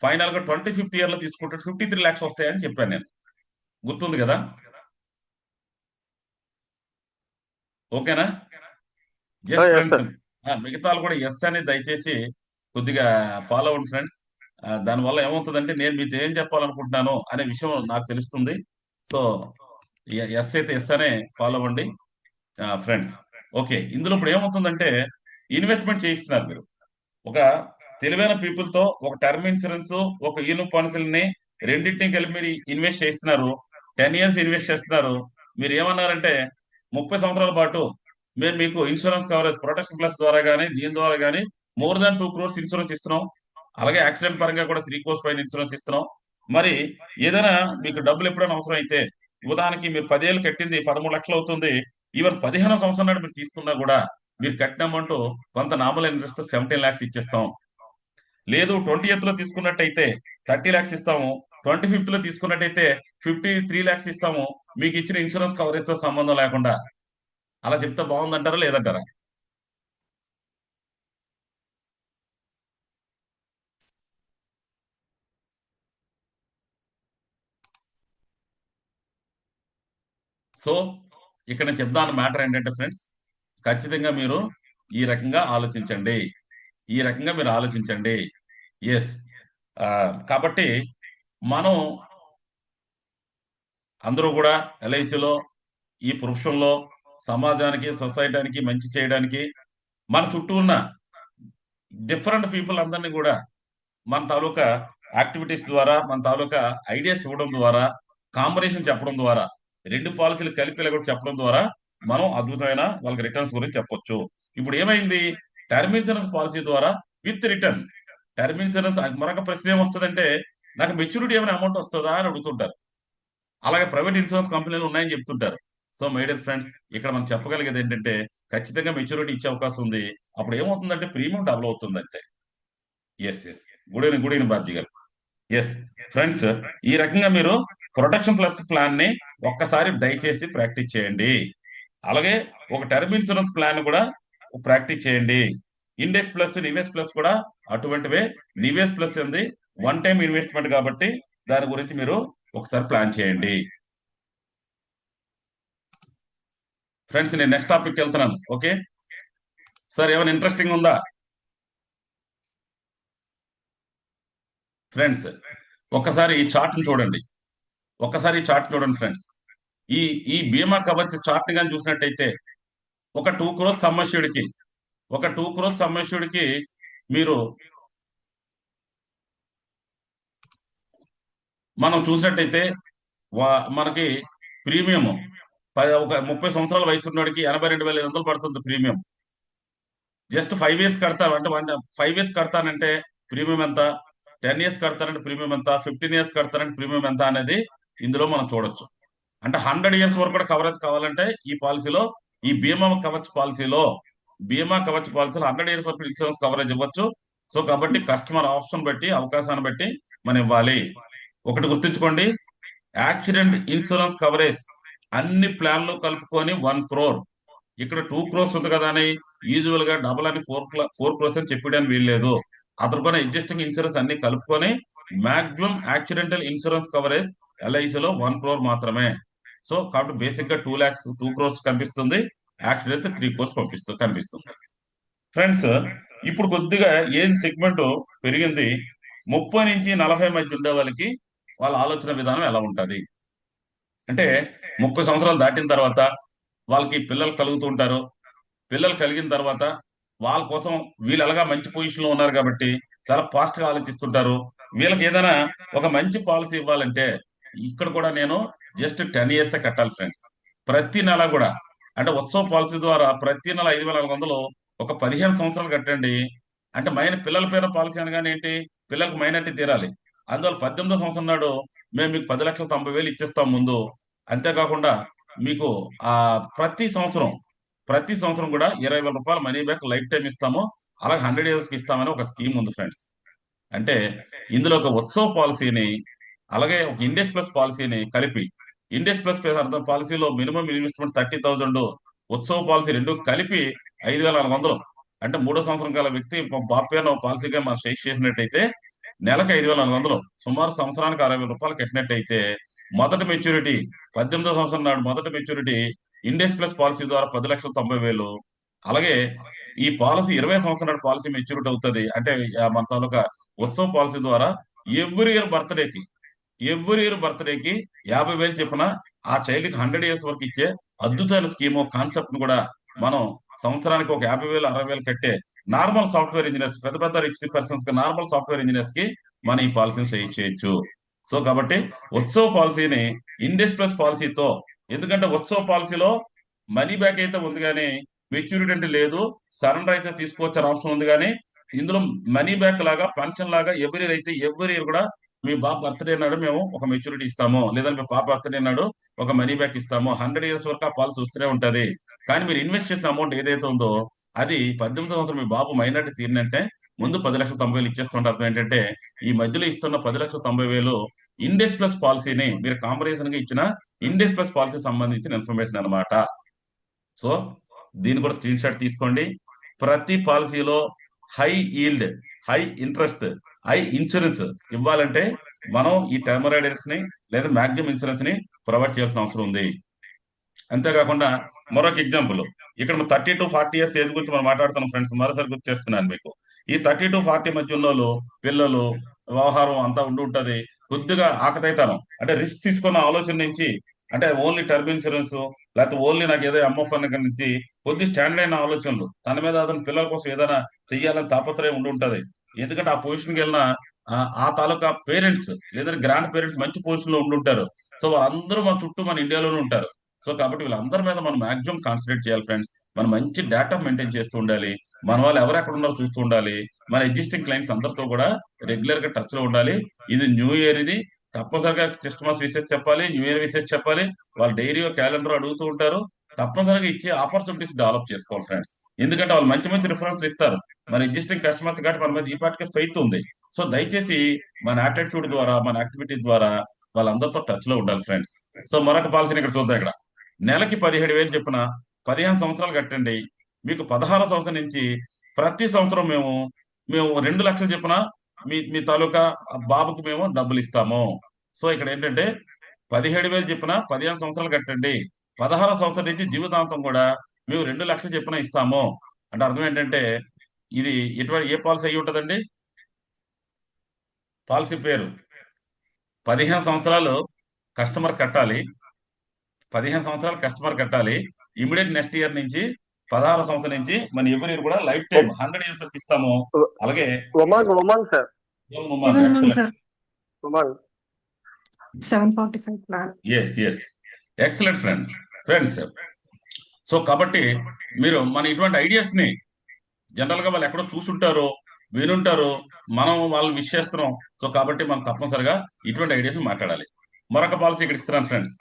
ఫైనల్ గా 25th year లో తీసుకుంటే 53 lakhs వస్తాయని చెప్పాను నేను. గుర్తుంది కదా? ఓకేనా? Yes yes friends. సార్. మిగతాలు కూడా ఎస్ అని దయచేసి కొద్దిగా ఫాలో అవ్వండి ఫ్రెండ్స్. దానివల్ల ఏమవుతుందంటే నేను మీతో ఏం చెప్పాలనుకుంటున్నాను అనే విషయం నాకు తెలుస్తుంది. సో ఎస్ అయితే ఎస్ అనే ఫాలో అవ్వండి ఫ్రెండ్స్. ఓకే, ఇందులో ఇప్పుడు ఏమవుతుందంటే ఇన్వెస్ట్మెంట్ చేయిస్తున్నారు మీరు. ఒక తెలివైన పీపుల్ తో ఒక టర్మ్ ఇన్సూరెన్స్, ఒక యూనిట్ పాలసీని రెండింటిని కలిపి మీరు ఇన్వెస్ట్ చేస్తున్నారు. 10 years ఇన్వెస్ట్ చేస్తున్నారు. మీరు ఏమన్నారంటే 30 సంవత్సరాల పాటు మేము మీకు ఇన్సూరెన్స్ కవరేజ్ ప్రొటెక్షన్ ప్లస్ ద్వారా కానీ దీని ద్వారా కానీ మోర్ దాన్ 2 crores ఇన్సూరెన్స్ ఇస్తున్నాం. అలాగే యాక్సిడెంట్ పరంగా కూడా 3 crores పైన ఇన్సూరెన్స్ ఇస్తున్నాం. మరి ఏదైనా మీకు డబ్బులు ఎప్పుడైనా అవసరం అయితే, ఉదాహరణకి మీరు 10 ఏళ్ళు కట్టింది 13 లక్షలు అవుతుంది. ఈవెన్ 15వ సంవత్సరం నాడు మీరు తీసుకున్నా కూడా మీరు కట్టిన అమౌంట్ కొంత నామినల్ ఇంట్రెస్ట్ 17 lakhs ఇచ్చేస్తాం. లేదు 20th లో తీసుకున్నట్టయితే 30 lakhs ఇస్తాము. 25th లో తీసుకున్నట్టయితే 53 lakhs ఇస్తాము. మీకు ఇచ్చిన ఇన్సూరెన్స్ కవరేజ్ తో సంబంధం లేకుండా. అలా చెప్తే బాగుందంటారా లేదంటారా? సో ఇక్కడ నేను చెప్దాను మ్యాటర్ ఏంటంటే ఫ్రెండ్స్, ఖచ్చితంగా మీరు ఈ రకంగా ఆలోచించండి. ఈ రకంగా మీరు ఆలోచించండి. ఎస్. కాబట్టి మనం అందరూ కూడా ఎల్ఐసిలో ఈ ప్రొఫెషన్లో సమాజానికి, సొసైటీకి మంచి చేయడానికి మన చుట్టూ ఉన్న డిఫరెంట్ పీపుల్ అందరినీ కూడా మన తాలూకా యాక్టివిటీస్ ద్వారా, మన తాలూకా ఐడియాస్ ఇవ్వడం ద్వారా, కాంబినేషన్ చెప్పడం ద్వారా, రెండు పాలసీలు కలిపి ఇలా కూడా చెప్పడం ద్వారా మనం అద్భుతమైన వాళ్ళకి రిటర్న్స్ గురించి చెప్పొచ్చు. ఇప్పుడు ఏమైంది? టర్మ్ ఇన్సూరెన్స్ పాలసీ ద్వారా విత్ రిటర్న్. టర్మ్ ఇన్సూరెన్స్ మరొక ప్రశ్న ఏమొస్తుందంటే, నాకు మెచ్యూరిటీ ఏమైనా అమౌంట్ వస్తుందా అని అడుగుతుంటారు. అలాగే ప్రైవేట్ ఇన్సూరెన్స్ కంపెనీలు ఉన్నాయని చెప్తుంటారు. సో మై డియర్ ఫ్రెండ్స్, ఇక్కడ మనం చెప్పగలిగేది ఏంటంటే ఖచ్చితంగా మెచ్యూరిటీ ఇచ్చే అవకాశం ఉంది. అప్పుడు ఏమవుతుందంటే ప్రీమియం డబుల్ అవుతుంది అంతే. Yes yes. Good evening Babji garu. Yes friends, ఈ రకంగా మీరు ప్రొటెక్షన్ ప్లస్ ప్లాన్ ని ఒక్కసారి దయచేసి ప్రాక్టీస్ చేయండి. అలాగే ఒక టర్మ్ ఇన్సూరెన్స్ ప్లాన్ కూడా ప్రాక్టీస్ చేయండి. ఇండెక్స్ ప్లస్, నివేస్ ప్లస్ కూడా అటువంటివే. నివేస్ ప్లస్ ఉంది వన్ టైం ఇన్వెస్ట్మెంట్ కాబట్టి దాని గురించి మీరు ఒకసారి ప్లాన్ చేయండి. ఫ్రెండ్స్, నేను నెక్స్ట్ టాపిక్ వెళ్తున్నాను. ఓకే సార్, ఏమైనా ఇంట్రెస్టింగ్ ఉందా ఫ్రెండ్స్? ఒక్కసారి ఈ చార్ట్ చూడండి. ఒక్కసారి ఈ చార్ట్ చూడండి ఫ్రెండ్స్. ఈ ఈ బీమా కవచ్ చార్ట్ కానీ చూసినట్టయితే ఒక 2 crores సమ్మష్యుడికి, ఒక 2 crores సమ్మష్యుడికి మీరు మనం చూసినట్టయితే మనకి ప్రీమియం ఒక 30 సంవత్సరాల వయసు ఉన్నవాడికి 82,500 పడుతుంది ప్రీమియం. జస్ట్ 5 years కడతారు అంటే 5 years కడతానంటే ప్రీమియం ఎంత, 10 years కడతానంటే ప్రీమియం ఎంత, 15 years కడతానంటే ప్రీమియం ఎంత అనేది ఇందులో మనం చూడొచ్చు. అంటే 100 years వరకు కూడా కవరేజ్ కావాలంటే ఈ పాలసీలో, ఈ బీమా కవచ్ పాలసీలో 100 years వరకు ఇన్సూరెన్స్ కవరేజ్ ఇవ్వచ్చు. సో కాబట్టి కస్టమర్ ఆప్షన్ బట్టి, అవకాశాన్ని బట్టి మనం ఇవ్వాలి. ఒకటి గుర్తుంచుకోండి, యాక్సిడెంట్ ఇన్సూరెన్స్ కవరేజ్ అన్ని ప్లాన్లు కలుపుకొని 1 crore. ఇక్కడ 2 crores ఉంది కదా అని యూజువల్ గా డబల్ అని 4 crores అని చెప్పడానికి వీల్లేదు. అతను ఎగ్జిస్టింగ్ ఇన్సూరెన్స్ అన్ని కలుపుకొని మాక్సిమం యాక్సిడెంటల్ ఇన్సూరెన్స్ కవరేజ్ ఎల్ఐసిలో 1 crore మాత్రమే. సో కాబట్టి బేసిక్ గా 2 lakhs 2 crores కనిపిస్తుంది. యాక్సిడెంట్ 3 crores కనిపిస్తుంది. ఫ్రెండ్స్, ఇప్పుడు కొద్దిగా ఏజ్ సెగ్మెంట్ పెరిగింది. 30 నుంచి 40 మధ్య ఉండే వాళ్ళకి వాళ్ళ ఆలోచన విధానం ఎలా ఉంటది అంటే, 30 సంవత్సరాలు దాటిన తర్వాత వాళ్ళకి పిల్లలు కలుగుతూ ఉంటారు. పిల్లలు కలిగిన తర్వాత వాళ్ళ కోసం వీళ్ళు ఎలాగా మంచి పొజిషన్ లో ఉన్నారు కాబట్టి చాలా ఫాస్ట్ గా ఆలోచిస్తుంటారు. వీళ్ళకి ఏదైనా ఒక మంచి పాలసీ ఇవ్వాలంటే ఇక్కడ కూడా నేను జస్ట్ 10 ఇయర్స్ కట్టాలి ఫ్రెండ్స్. ప్రతి నెల కూడా, అంటే ఉత్సవ పాలసీ ద్వారా ప్రతి నెల 5,400 ఒక 15 సంవత్సరాలు కట్టండి. అంటే పిల్లల పేరు పాలసీ అనగానే ఏంటి, పిల్లలకు మైనార్టీ తీరాలి. అందువల్ల 18వ సంవత్సరం నాడు మేము మీకు 10,90,000 ఇచ్చేస్తాం ముందు. అంతేకాకుండా మీకు ఆ ప్రతి సంవత్సరం కూడా 20,000 రూపాయలు మనీ బ్యాక్ లైఫ్ టైం ఇస్తాము. అలాగే 100 ఇయర్స్కి ఇస్తామని ఒక స్కీమ్ ఉంది ఫ్రెండ్స్. అంటే ఇందులో ఒక ఉత్సవ పాలసీని, అలాగే ఒక ఇండెక్స్ ప్లస్ పాలసీని కలిపి, ఇండెక్స్ ప్లస్ అర్థం పాలసీలో మినిమం ఇన్వెస్ట్మెంట్ 30,000, ఉత్సవ పాలసీ రెండు కలిపి 5,400. అంటే 3వ సంవత్సరం గల వ్యక్తి బాపేన పాలసీగా మనం షేక్ చేసినట్టయితే నెలకు 5,400, సుమారు సంవత్సరానికి 60,000 రూపాయలు కట్టినట్టయితే మొదటి మెచ్యూరిటీ 18వ సంవత్సరం నాడు మొదటి మెచ్యూరిటీ ఇండెక్స్ ప్లస్ పాలసీ ద్వారా 10,90,000. అలాగే ఈ పాలసీ 20 సంవత్సరం నాడు పాలసీ మెచ్యూరిటీ అవుతుంది. అంటే మన తాలూకా ఉత్సవ పాలసీ ద్వారా ఎవ్రీ ఇయర్ బర్త్డేకి ఎవ్రీ ఇయర్ బర్త్డేకి 50,000 చెప్పిన ఆ చైల్డ్ కి 100 ఇయర్స్ వరకు ఇచ్చే అద్భుతమైన స్కీమ్ కాన్సెప్ట్ ను కూడా మనం సంవత్సరానికి ఒక 50,000 60,000 కట్టే నార్మల్ సాఫ్ట్వేర్ ఇంజనీర్స్, పెద్ద పెద్ద రిచ్ పర్సన్స్ కి, నార్మల్ సాఫ్ట్వేర్ ఇంజనీర్స్ కి మనం ఈ పాలసీని చేయొచ్చు. సో కాబట్టి ఉత్సవ పాలసీని ఇండెక్స్ ప్లస్ పాలసీతో, ఎందుకంటే ఉత్సవ పాలసీలో మనీ బ్యాక్ అయితే ఉంది కానీ మెచ్యూరిటీ అంటే లేదు, సరెండర్ అయితే తీసుకోవచ్చు అనే ఆప్షన్ ఉంది. కానీ ఇందులో మనీ బ్యాక్ లాగా పెన్షన్ లాగా ఎవ్రీ ఇయర్ అయితే ఎవ్రీ ఇయర్ కూడా మీ బాబు బర్త్డే నాడు మేము ఒక మెచ్యూరిటీ ఇస్తాము, లేదంటే మీ పాప బర్త్డే నాడు ఒక మనీ బ్యాక్ ఇస్తాము. 100 ఇయర్స్ వరకు ఆ పాలసీ వస్తూనే ఉంటది. కానీ మీరు ఇన్వెస్ట్ చేసిన అమౌంట్ ఏదైతే ఉందో అది 18వ సంవత్సరం మీ బాబు మైనార్టీ తీరినంటే ముందు 10,90,000 ఇచ్చేస్తుంటే అర్థం ఏంటంటే ఈ మధ్యలో ఇస్తున్న 10,90,000 ఇండెక్స్ ప్లస్ పాలసీని మీరు కాంబినేషన్ గా ఇచ్చిన ఇండెక్స్ ప్లస్ పాలసీ సంబంధించిన ఇన్ఫర్మేషన్ అన్నమాట. సో దీన్ని కూడా స్క్రీన్ షాట్ తీసుకోండి. ప్రతి పాలసీలో high yield, high interest, high insurance ఇవ్వాలంటే మనం ఈ టర్మ్ రైడర్స్ ని లేదా మ్యాక్సిమం ఇన్సూరెన్స్ ని ప్రొవైడ్ చేయాల్సిన అవసరం ఉంది. అంతేకాకుండా మరొక ఎగ్జాంపుల్, ఇక్కడ 30 to 40 ఇయర్స్ ఏజ్ గురించి మనం మాట్లాడుతున్నాం ఫ్రెండ్స్. మరోసారి గుర్తు చేస్తున్నాను మీకు. ఈ 30 to 40 మధ్య ఉన్న వాళ్ళు, పిల్లలు, వ్యవహారం అంతా ఉండి ఉంటది. కొద్దిగా ఆకతాయితనం, అంటే రిస్క్ తీసుకున్న ఆలోచన నుంచి, అంటే ఓన్లీ టర్మ్ ఇన్సూరెన్స్ లేకపోతే ఓన్లీ నాకు ఏదో ఎంఎఫ్ అన్న నుంచి కొద్ది స్టాండర్డ్ అయిన ఆలోచనలు, తన మీద అతని పిల్లల కోసం ఏదైనా చెయ్యాలని తాపత్రయం ఉండి ఉంటది. ఎందుకంటే ఆ పొజిషన్కి వెళ్ళిన ఆ తాలూకా పేరెంట్స్ లేదా గ్రాండ్ పేరెంట్స్ మంచి పొజిషన్ లో ఉండి ఉంటారు. సో వాళ్ళందరూ మన చుట్టూ మన ఇండియాలోనే ఉంటారు. సో కాబట్టి వీళ్ళందరి మీద మనం మాక్సిమం కాన్సన్ట్రేట్ చేయాలి ఫ్రెండ్స్. మనం మంచి డేటా మెయింటైన్ చేస్తూ ఉండాలి. మన వాళ్ళు ఎవరెక్కడ ఉన్నారో చూస్తూ ఉండాలి. మన ఎగ్జిస్టింగ్ క్లయింట్స్ అందరితో కూడా రెగ్యులర్ గా టచ్ లో ఉండాలి. ఇది న్యూ ఇయర్, ఇది తప్పనిసరిగా క్రిస్మస్ విషెస్ చెప్పాలి, న్యూ ఇయర్ విషెస్ చెప్పాలి. వాళ్ళు డైరీ క్యాలెండర్ అడుగుతూ ఉంటారు. తప్పనిసరిగా ఇచ్చే ఆపర్చునిటీస్ డెవలప్ చేసుకోవాలి ఫ్రెండ్స్. ఎందుకంటే వాళ్ళు మంచి మంచి రిఫరెన్స్ ఇస్తారు. మన ఎగ్జిస్టింగ్ కస్టమర్స్ కాబట్టి మన మీద ఈ పాటికే ఫెయిత్ ఉంది. సో దయచేసి మన యాటిట్యూడ్ ద్వారా, మన యాక్టివిటీ ద్వారా వాళ్ళందరితో టచ్ లో ఉండాలి ఫ్రెండ్స్. సో మరొక పాలసీని ఇక్కడ చూద్దాం. ఇక్కడ నెలకి 17,000 చెప్పిన 15 సంవత్సరాలు కట్టండి. మీకు 16వ సంవత్సరం నుంచి ప్రతి సంవత్సరం మేము 2 లక్షలు చెప్పిన మీ మీ తాలూకా బాబుకి మేము డబ్బులు ఇస్తాము. సో ఇక్కడ ఏంటంటే 17,000 చెప్పిన 15 సంవత్సరాలు కట్టండి. 16వ సంవత్సరం నుంచి జీవితాంతం కూడా మేము 2 లక్షలు చెప్పిన ఇస్తాము. అంటే అర్థం ఏంటంటే ఇది ఎటువంటి ఏ పాలసీ అయ్యి ఉంటుందండి? పాలసీ పేరు 15 సంవత్సరాలు కస్టమర్ కట్టాలి. 15 సంవత్సరాలు కస్టమర్ కట్టాలి. ఇమీడియట్ నెక్స్ట్ ఇయర్ నుంచి 16వ సంవత్సరం నుంచి మన ఎవరి ఇయర్ కూడా లైఫ్ టైం 100 ఇయర్స్ వరకు ఇస్తాము. అలాగే Umang Umang sir, excellent. Sir Umang 745 plan. Yes excellent friends. So కాబట్టి మీరు మన ఇటువంటి ఐడియాస్ ని జనరల్ గా వాళ్ళు ఎక్కడో చూసుంటారు, వినుంటారు, మనం వాళ్ళని విష్ చేస్తున్నాం. సో కాబట్టి మనం తప్పనిసరిగా ఇటువంటి ఐడియాస్ మాట్లాడాలి. మరొక పాలసీ ఇక్కడ ఇస్తున్నాను friends.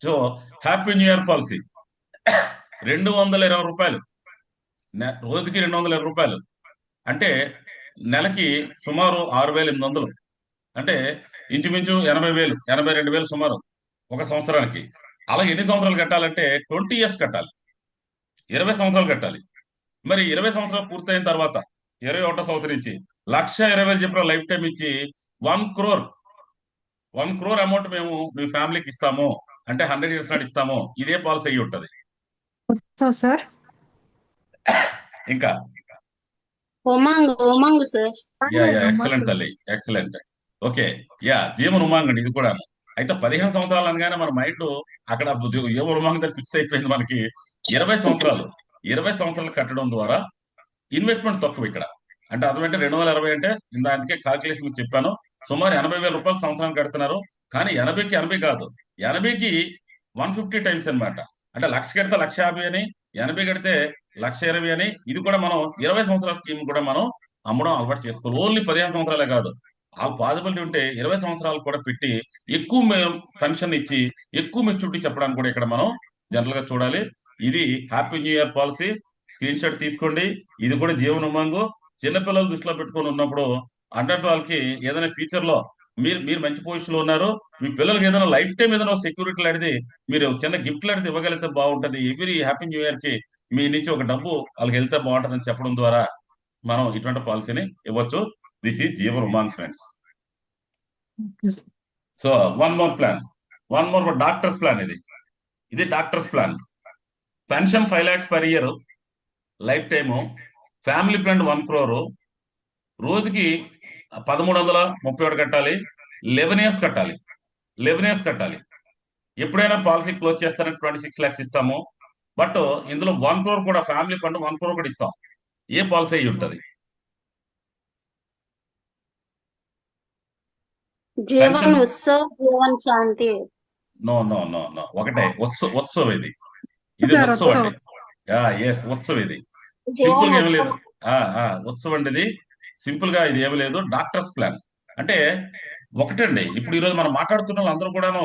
So happy new year policy 220 రూపాయలు, రోజుకి 220 రూపాయలు, అంటే నెలకి సుమారు 6,800, అంటే ఇంచుమించు 80,000 82,000 సుమారు ఒక సంవత్సరానికి. అలా ఎన్ని సంవత్సరాలు కట్టాలంటే 20 ఇయర్స్ కట్టాలి, 20 సంవత్సరాలు కట్టాలి. మరి 20 సంవత్సరాలు పూర్తయిన తర్వాత 21వ సంవత్సరం నుంచి 1,20,000 చెప్పిన లైఫ్ టైం ఇచ్చి 1 crore అమౌంట్ మేము మీ ఫ్యామిలీకి ఇస్తాము. అంటే 100 ఇయర్స్ నాడు ఇస్తాము. ఇదే పాలసీ అయ్యి ఉంటది. సార్ ఇంకా ఉమంగ్ సార్. ఎక్సలెంట్ తల్లి, ఎక్సలెంట్. ఓకే, జీవన్ ఉమాంగ్ అండి ఇది కూడా. అయితే 15 సంవత్సరాలు అనగానే మన మైండ్ అక్కడ జీవన్ ఉమాంగ్ దగ్గర ఫిక్స్ అయిపోయింది. మనకి 20 సంవత్సరాలు కట్టడం ద్వారా ఇన్వెస్ట్మెంట్ తక్కువ ఇక్కడ. అంటే అదేంటే 220 అంటే అందుకే కాల్కులేషన్ చెప్పాను. సుమారు 80,000 రూపాయలు సంవత్సరానికి కడుతున్నారు. కానీ 80కి 80 కాదు, 80కి 150 టైమ్స్ అన్నమాట. అంటే 1,00,000 కడితే 1,50,000 అని, 80 కడితే 1,20,000 అని. ఇది కూడా మనం 20 సంవత్సరాల స్కీమ్ కూడా మనం అమ్మడం అలవాటు చేసుకోవాలి. ఓన్లీ 15 సంవత్సరాలే కాదు, ఆ పాసిబిలిటీ ఉంటే 20 సంవత్సరాలు కూడా పెట్టి ఎక్కువ పెన్షన్ ఇచ్చి ఎక్కువ మెచ్యూరిటీ చెప్పడానికి కూడా ఇక్కడ మనం జనరల్ గా చూడాలి. ఇది happy new year policy. Screen shot తీసుకోండి. ఇది కూడా జీవన ఉమంగు. చిన్నపిల్లలు దృష్టిలో పెట్టుకొని ఉన్నప్పుడు అంటే వాళ్ళకి ఏదైనా ఫ్యూచర్ లో మీరు మీరు మంచి పొజిషన్ లో ఉన్నారు, మీ పిల్లలకి ఏదైనా లైఫ్ టైం ఏదైనా సెక్యూరిటీ లాంటిది మీరు చిన్న గిఫ్ట్ లాంటిది ఇవ్వగలిగితే బాగుంటది. ఎవ్రీ హ్యాపీ న్యూ ఇయర్ కి మీ నుంచి ఒక డబ్బు వాళ్ళకి వెళ్తే బాగుంటుందని చెప్పడం ద్వారా మనం ఇటువంటి పాలసీని ఇవ్వచ్చు. This is Jeevan Umang friends. So one more plan, one more doctors plan. ఇది doctors plan. Pension 5 lakhs per year, lifetime. Family plan 1 crore, రోజుకి 1,331 కట్టాలి. 11 years కట్టాలి. 11 years కట్టాలి. ఎప్పుడైనా పాలసీ క్లోజ్ చేస్తారంటే 26 lakhs ఇస్తాము. బట్ ఇందులో 1 crore కూడా ఫ్యామిలీ ఫండ్ 1 crore కూడా ఇస్తాం. ఏ పాలసీ అయి ఉంటుంది? జీవన్ పెన్షన్ ఉత్సవ్, జీవన్ శాంతి. నో నో నో నో, ఒకటే ఉత్సవ్. ఇది సార్ ఉత్సవ్ ఉత్సవ్. అండి. ఎస్, ఉత్సవ్. ఇది సింపుల్ జీవన్ గా ఏమి లేదు. ఉత్సవ్. ఉత్సవం అండి ఇది. సింపుల్ గా ఇది ఏమి లేదు. డాక్టర్స్ ప్లాన్ అంటే ఒకటండి. ఇప్పుడు ఈ రోజు మనం మాట్లాడుతున్న వాళ్ళు అందరూ కూడాను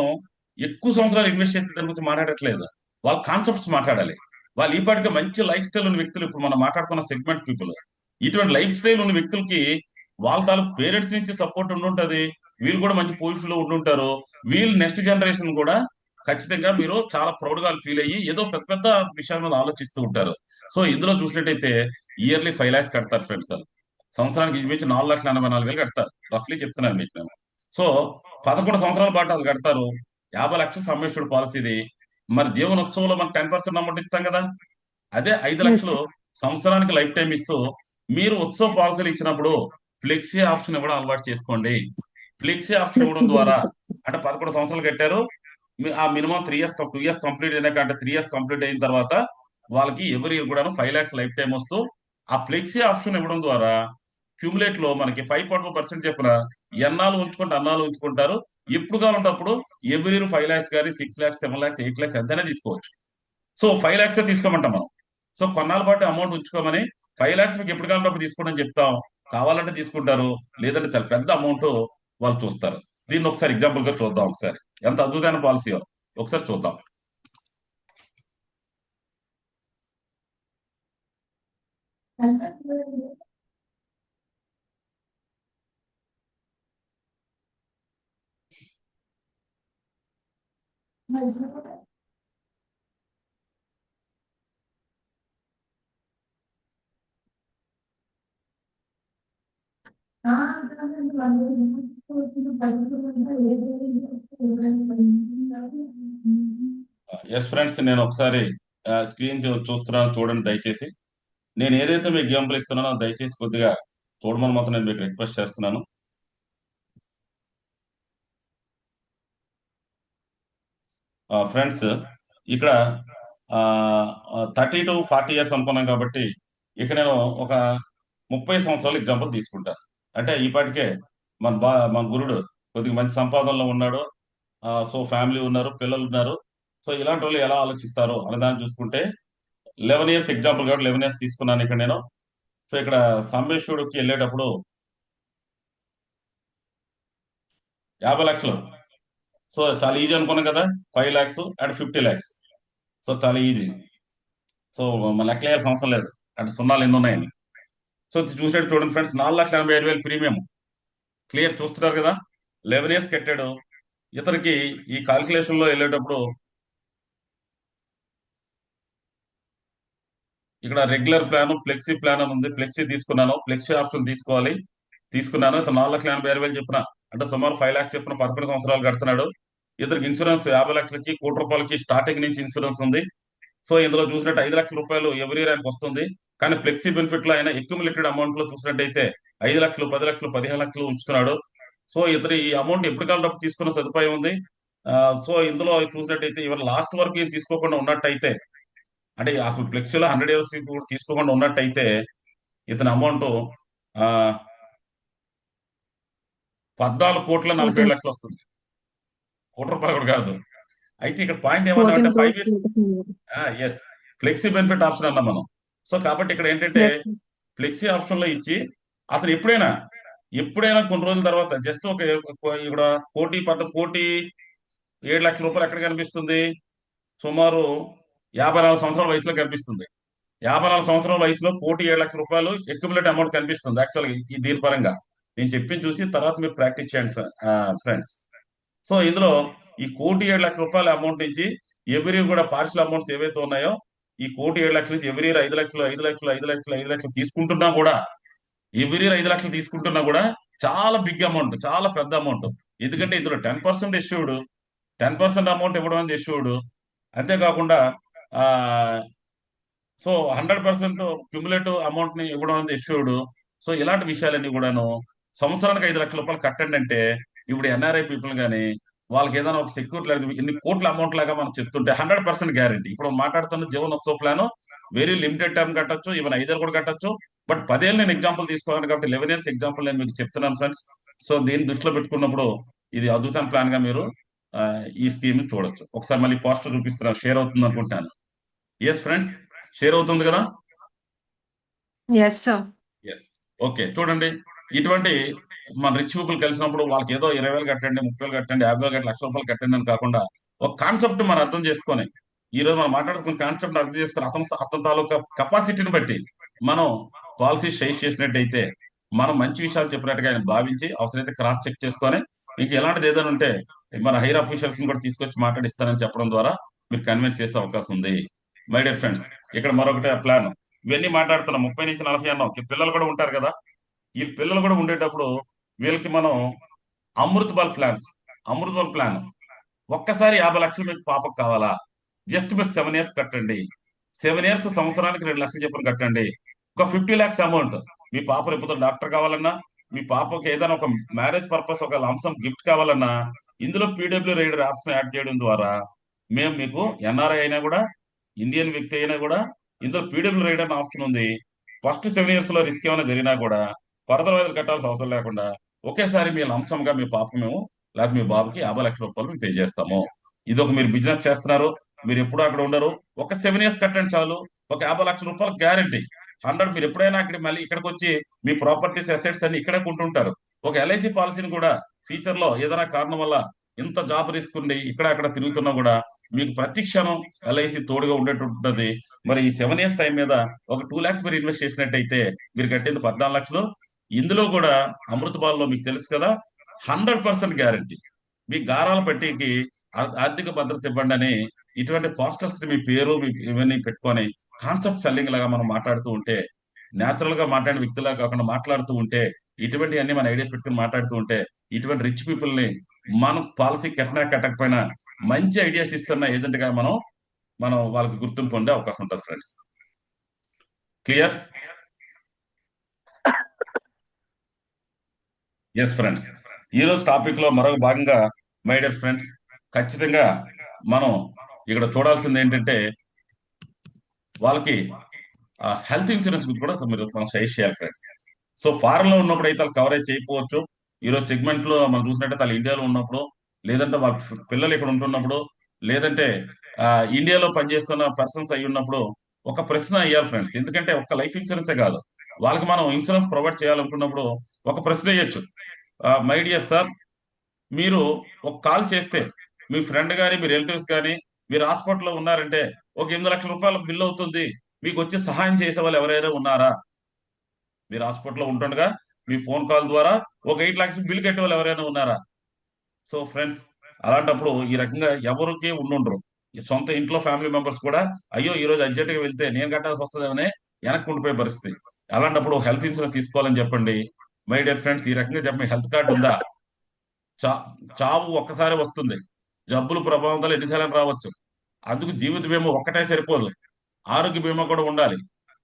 ఎక్కువ సంవత్సరాలు ఇన్వెస్ట్ చేస్తే దాని గురించి మాట్లాడట్లేదు. వాళ్ళ కాన్సెప్ట్స్ మాట్లాడాలి. వాళ్ళు ఈ పాటికి మంచి లైఫ్ స్టైల్ ఉన్న వ్యక్తులు, ఇప్పుడు మనం మాట్లాడుకున్న సెగ్మెంట్ పీపుల్, ఇటువంటి లైఫ్ స్టైల్ ఉన్న వ్యక్తులకి వాళ్ళ తాలూకు పేరెంట్స్ నుంచి సపోర్ట్ ఉండుంటది. వీళ్ళు కూడా మంచి పొజిషన్ లో ఉండుంటారు. వీళ్ళు నెక్స్ట్ జనరేషన్ కూడా ఖచ్చితంగా మీరు చాలా ప్రౌడ్ గా ఫీల్ అయ్యి ఏదో పెద్ద పెద్ద విషయాల మీద ఆలోచిస్తూ ఉంటారు. సో ఇందులో చూసినట్టయితే ఇయర్లీ 5 lakhs కడతారు ఫ్రెండ్స్. సంవత్సరానికి ఇంచుమించు 4,84,000 కడతారు. రఫ్లీ చెప్తున్నాను మీకు నేను. సో 11 సంవత్సరాల పాటు అది కడతారు. 50 లక్షలు సమ్మిష్టుడు పాలసీ ఇది. మరి జీవనోత్సవంలో మనం 10% అమౌంట్ ఇస్తాం కదా, అదే 5 లక్షలు సంవత్సరానికి లైఫ్ టైం ఇస్తూ మీరు ఉత్సవ పాలసీలు ఇచ్చినప్పుడు ఫ్లెక్సీ ఆప్షన్ ఇవ్వడం అలవాటు చేసుకోండి. ఫ్లెక్సీ ఆప్షన్ ఇవ్వడం ద్వారా అంటే 11 సంవత్సరాలు కట్టారు, ఆ మినిమం 2 years కంప్లీట్ అయినాక, అంటే 3 years కంప్లీట్ అయిన తర్వాత వాళ్ళకి ఎవరి ఇయర్ కూడా 5 lakhs లైఫ్ టైం వస్తూ ఆ ఫ్లెక్సీ ఆప్షన్ ఇవ్వడం ద్వారా క్యూములేట్ లో మనకి 5.4% చెప్పిన ఎన్నాళ్ళు ఉంచుకుంటే అన్నాళ్ళు ఉంచుకుంటారు. ఎప్పుడు కావాలంటే అప్పుడు ఎవరి ఇయర్ 5 lakhs కానీ 6 lakhs 7 lakhs 8 lakhs ఎంతైనా తీసుకోవచ్చు. సో 5 lakhs తీసుకోమంటాం మనం. సో కొన్నాళ్ళ పాటు అమౌంట్ ఉంచుకోమని, 5 lakhs మీకు ఎప్పుడు కావాలంటే అప్పుడు తీసుకోండి అని చెప్తాం. కావాలంటే తీసుకుంటారు, లేదంటే చాలా పెద్ద అమౌంట్ వాళ్ళు చూస్తారు. దీన్ని ఒకసారి ఎగ్జాంపుల్ గా చూద్దాం. ఒకసారి ఎంత అద్భుతమైన పాలసీ ఒకసారి చూద్దాం. ఎస్ ఫ్రెండ్స్, నేను ఒకసారి స్క్రీన్ చూస్తున్నాను, చూడండి దయచేసి. నేను ఏదైతే మీకు ఎగ్జాంపుల్ ఇస్తున్నానో దయచేసి కొద్దిగా చూడమని మాత్రం నేను మీకు రిక్వెస్ట్ చేస్తున్నాను. ఫ్రెండ్స్, ఇక్కడ 30 to 40 years అనుకున్నాం కాబట్టి ఇక నేను ఒక 30 సంవత్సరాలు ఎగ్జాంపుల్ తీసుకుంటాను. అంటే ఈ పాటికే మన గురుడు కొద్దిగా మంచి సంపాదనలో ఉన్నాడు. సో ఫ్యామిలీ ఉన్నారు, పిల్లలు ఉన్నారు. సో ఇలాంటి వాళ్ళు ఎలా ఆలోచిస్తారు అనే దాన్ని చూసుకుంటే 11 years ఎగ్జాంపుల్ కాబట్టి 11 years తీసుకున్నాను ఇక్కడ నేను. సో ఇక్కడ సంబేశ్వరుడికి వెళ్ళేటప్పుడు 50 లక్షలు. సో చాలా ఈజీ అనుకున్నాం కదా, 5 lakhs అండ్ 50 lakhs. సో చాలా ఈజీ. సో మన లెక్క వేయాల్సిన అవసరం లేదు, అంటే సున్నాలు ఎన్ని ఉన్నాయని. సో చూసినట్టు చూడండి ఫ్రెండ్స్, 4,85,000 ప్రీమియం. క్లియర్ చూస్తున్నారు కదా, 11 years కట్టాడు. ఇతనికి ఈ కాల్కులేషన్ లో వెళ్ళేటప్పుడు ఇక్కడ రెగ్యులర్ ప్లాన్, ఫ్లెక్సీ ప్లాన్ అని ఉంది. ఫ్లెక్సీ తీసుకున్నాను, ఫ్లెక్సీ ఆప్షన్ తీసుకున్నాను. ఇతను 4,86,000 చెప్పిన, అంటే సుమారు 5 lakhs చెప్పిన 11 సంవత్సరాలు కడుతున్నాడు. ఇతనికి ఇన్సూరెన్స్ 50 లక్షలకి, 1,00,00,000 స్టార్టింగ్ నుంచి ఇన్సూరెన్స్ ఉంది. సో ఇందులో చూసినట్టు 5 లక్షల రూపాయలు ఎవరి ఇయర్ ఆయనకు వస్తుంది. కానీ ఫ్లెక్సీ బెనిఫిట్ లో ఆయన అక్యుములేటెడ్ అమౌంట్ లో చూసినట్టయితే 5 లక్షలు, 10 లక్షలు, 15 లక్షలు ఉంచుతున్నాడు. సో ఇతను ఈ అమౌంట్ ఎప్పుడు కావాలంటే తీసుకున్న సదుపాయం ఉంది. సో ఇందులో చూసినట్టయితే ఇవన్న లాస్ట్ వరకు ఏం తీసుకోకుండా ఉన్నట్టయితే, అంటే అసలు ఫ్లెక్సీలో 100 years కూడా తీసుకోకుండా ఉన్నట్టయితే ఇతని అమౌంట్ 14,40,00,000 వస్తుంది. ₹1 కూడా కాదు. అయితే ఇక్కడ పాయింట్ 14 ఏమన్నామంటే 5 crores. Years. Yes, flexi benefit option అన్నాం మనం. సో కాబట్టి ఇక్కడ ఏంటంటే Yes, sir. ఫ్లెక్సీ ఆప్షన్ లో ఇచ్చి అతను ఎప్పుడైనా కొన్ని రోజుల తర్వాత జస్ట్ ఇక్కడ కోటి 7 లక్షల రూపాయలు ఎక్కడ కనిపిస్తుంది? సుమారు 54 సంవత్సరాల వయసులో కనిపిస్తుంది. 54 సంవత్సరాల వయసులో ₹1,07,00,000 ఎక్యుములేట్ అమౌంట్ కనిపిస్తుంది. యాక్చువల్గా ఈ దీని పరంగా నేను చెప్పింది చూసి తర్వాత మీరు ప్రాక్టీస్ చేయండి ఫ్రెండ్స్. సో ఇందులో ఈ ₹1,07,00,000 అమౌంట్ నుంచి ఎవ్రీ కూడా పార్షల్ అమౌంట్స్ ఏవైతే ఉన్నాయో ఈ ₹1,07,00,000 నుంచి ఎవ్రీ 5 లక్షలు 5 లక్షలు 5 లక్షలు 5 లక్షలు తీసుకుంటున్నా కూడా, ఎవ్రీ 5 లక్షలు తీసుకుంటున్నా కూడా చాలా బిగ్ అమౌంట్, చాలా పెద్ద అమౌంట్. ఎందుకంటే ఇందులో 10% ఇష్యూడ్, 10% అమౌంట్ ఇవ్వడం అనేది ఇష్యూడ్. అంతేకాకుండా ఆ సో 100% క్యుములేటివ్ అమౌంట్ ని ఇవ్వడం అనేది ఇష్యూడ్. సో ఇలాంటి విషయాలన్నీ కూడాను సంవత్సరానికి ₹5 లక్షలు కట్టండి అంటే ఇప్పుడు ఎన్ఆర్ఐ పీపుల్ కానీ వాళ్ళకి ఏదైనా ఒక సెక్యూరిటీ లేదు ఇన్ని కోట్ల అమౌంట్ లాగా మనం చెప్తుంటే 100% గ్యారంటీ. ఇప్పుడు మాట్లాడుతున్న జీవనోత్సవ ప్లాన్ వెరీ లిమిటెడ్ టర్మ్ కట్టొచ్చు, ఈవెన్ 5 ఏళ్ళు కూడా కట్టొచ్చు. బట్ 10 ఏళ్ళు నేను ఎగ్జాంపుల్ తీసుకోవాలి కాబట్టి 11 ఇయర్స్ ఎగ్జాంపుల్ నేను మీకు చెప్తున్నాను ఫ్రెండ్స్. సో దీన్ని దృష్టిలో పెట్టుకున్నప్పుడు ఇది అద్భుతమైన ప్లాన్ గా మీరు ఈ స్కీమ్ చూడొచ్చు. ఒకసారి మళ్ళీ పోస్టర్ చూపిస్తున్నారు, షేర్ అవుతుంది అనుకుంటాను. ఎస్ ఫ్రెండ్స్, షేర్ అవుతుంది కదా? Yes, sir. ఎస్. ఓకే, చూడండి. ఇటువంటి మన రిచ్ పీపుల్ కలిసినప్పుడు వాళ్ళకి ఏదో 20,000 కట్టండి, 30,000 కట్టండి, 50,000 కట్టండి, ₹1,00,000 కట్టండి అని కాకుండా ఒక కాన్సెప్ట్ మనం అర్థం చేసుకొని ఈ రోజు మనం మాట్లాడుకున్న కాన్సెప్ట్ అర్థం చేసుకొని అతని తాలూకా కెపాసిటీని బట్టి మనం పాలసీ షేర్ చేసినట్టయితే మనం మంచి విషయాలు చెప్పినట్టుగా ఆయన భావించి అవసరమైతే క్రాస్ చెక్ చేసుకొని ఇంక ఎలాంటిది ఏదైనా ఉంటే మన హైర్ అఫీషియల్స్ ని కూడా తీసుకొచ్చి మాట్లాడిస్తానని చెప్పడం ద్వారా మీరు కన్విన్స్ చేసే అవకాశం ఉంది. మై డియర్ ఫ్రెండ్స్, ఇక్కడ మరొకటి ప్లాన్ ఇవన్నీ మాట్లాడుతున్నాం 30 నుంచి 40 అన్నాం. పిల్లలు కూడా ఉంటారు కదా, ఈ పిల్లలు కూడా ఉండేటప్పుడు వీళ్ళకి మనం అమృత్ బాల్ ప్లాన్ ఒక్కసారి 50 లక్షలు మీకు పాపకు కావాలా? జస్ట్ మీరు 7 ఇయర్స్ కట్టండి. 7 ఇయర్స్ సంవత్సరానికి 2 లక్షలు చెప్పిన కట్టండి. ఒక 50 lakhs అమౌంట్ మీ పాప రేపు డాక్టర్ కావాలన్నా, మీ పాపకి ఏదైనా ఒక మ్యారేజ్ పర్పస్ ఒక లంసమ్ గిఫ్ట్ కావాలన్నా ఇందులో పీడబ్ల్యూ రైడర్ ఆప్షన్ యాడ్ చేయడం ద్వారా మేము మీకు ఎన్ఆర్ఐ అయినా కూడా ఇండియన్ వ్యక్తి అయినా కూడా ఇందులో పీడబ్ల్యూ రైడర్ ఆప్షన్ ఉంది. ఫస్ట్ 7 ఇయర్స్ లో రిస్క్ ఏమైనా జరిగినా కూడా ఫర్దర్ వైజ్ కట్టాల్సిన అవసరం లేకుండా ఒకేసారి మీ లంసంగా మీ పాపకు మేము లేకపోతే మీ బాబుకి ₹50 లక్షలు మేము పే చేస్తాము. ఇది ఒక మీరు బిజినెస్ చేస్తున్నారు, మీరు ఎప్పుడు అక్కడ ఉండరు, ఒక 7 ఇయర్స్ కట్టండి చాలు. ఒక ₹50 లక్షలు గ్యారంటీ 100. మీరు ఎప్పుడైనా అక్కడ మళ్ళీ ఇక్కడికి వచ్చి మీ ప్రాపర్టీస్ అసెట్స్ అన్ని ఇక్కడే కొంటుంటారు. ఒక ఎల్ఐసి పాలసీని కూడా ఫ్యూచర్ లో ఏదైనా కారణం వల్ల ఇంత జాబ్ రిస్క్ ఉండి ఇక్కడ అక్కడ తిరుగుతున్నా కూడా మీకు ప్రతి క్షణం ఎల్ఐసి తోడుగా ఉండేటుంటది. మరి ఈ 7 ఇయర్స్ టైం మీద ఒక 2 lakhs మీరు ఇన్వెస్ట్ చేసినట్టయితే మీరు కట్టేది 14 లక్షలు. ఇందులో కూడా అమృత బాల్లో మీకు తెలుసు కదా 100% గ్యారంటీ. మీ గారాల పట్టీకి ఆర్థిక భద్రత ఇవ్వండి అని ఇటువంటి పోస్టర్స్ మీ పేరు మీ ఇవన్నీ పెట్టుకొని కాన్సెప్ట్ సెల్లింగ్ లాగా మనం మాట్లాడుతూ ఉంటే, న్యాచురల్ గా మాట్లాడిన వ్యక్తిలాగా కాకుండా మాట్లాడుతూ ఉంటే, ఇటువంటి అన్ని మన ఐడియాస్ పెట్టుకుని మాట్లాడుతూ ఉంటే ఇటువంటి రిచ్ పీపుల్ ని మనం పాలసీ కట్టినా కట్టకపోయినా మంచి ఐడియాస్ ఇస్తున్న ఏజెంట్ గా మనం వాళ్ళకి గుర్తింపు పొందే అవకాశం ఉంటుంది ఫ్రెండ్స్. క్లియర్? ఎస్ ఫ్రెండ్స్, ఈ రోజు టాపిక్ లో మరొక భాగంగా మై డియర్ ఫ్రెండ్స్ ఖచ్చితంగా మనం ఇక్కడ చూడాల్సింది ఏంటంటే వాళ్ళకి హెల్త్ ఇన్సూరెన్స్ గురించి కూడా మనం సజెస్ట్ చేయాలి ఫ్రెండ్స్. సో ఫారెన్ లో ఉన్నప్పుడు అయితే వాళ్ళు కవరేజ్ చేయకపోవచ్చు. ఈ రోజు సెగ్మెంట్ లో మనం చూసినట్టయితే వాళ్ళు ఇండియాలో ఉన్నప్పుడు, లేదంటే వాళ్ళ పిల్లలు ఇక్కడ ఉంటున్నప్పుడు, లేదంటే ఇండియాలో పనిచేస్తున్న పర్సన్స్ అయి ఉన్నప్పుడు ఒక ప్రశ్న అయ్యాలి ఫ్రెండ్స్. ఎందుకంటే ఒక్క లైఫ్ ఇన్సూరెన్సే కాదు, వాళ్ళకి మనం ఇన్సూరెన్స్ ప్రొవైడ్ చేయాలనుకున్నప్పుడు ఒక ప్రశ్న వేయచ్చు. మై డియర్ సార్, మీరు ఒక కాల్ చేస్తే మీ ఫ్రెండ్ కానీ మీ రిలేటివ్స్ కానీ మీరు హాస్పిటల్లో ఉన్నారంటే ఒక ₹8 లక్షల బిల్ అవుతుంది, మీకు వచ్చి సహాయం చేసే వాళ్ళు ఎవరైనా ఉన్నారా? మీరు హాస్పిటల్లో ఉంటుండగా మీ ఫోన్ కాల్ ద్వారా ఒక 8 lakhs బిల్ కట్టే వాళ్ళు ఎవరైనా ఉన్నారా? సో ఫ్రెండ్స్, అలాంటప్పుడు ఈ రకంగా ఎవరికి ఉండుండరు. ఈ సొంత ఇంట్లో ఫ్యామిలీ మెంబర్స్ కూడా అయ్యో ఈ రోజు అర్జెంట్ గా వెళ్తే నేను కట్టాల్సి వస్తుందేమని వెనక్కి ఉండిపోయే పరిస్థితి. అలాంటప్పుడు హెల్త్ ఇన్సూరెన్స్ తీసుకోవాలని చెప్పండి. మై డియర్ ఫ్రెండ్స్, ఈ రకంగా చెప్పండి, హెల్త్ కార్డు ఉందా? చావు ఒక్కసారి వస్తుంది, జబ్బులు ప్రభావం ఎన్నిసార్లు రావచ్చు. అందుకు జీవిత బీమా ఒక్కటే సరిపోదు, ఆరోగ్య బీమా కూడా ఉండాలి.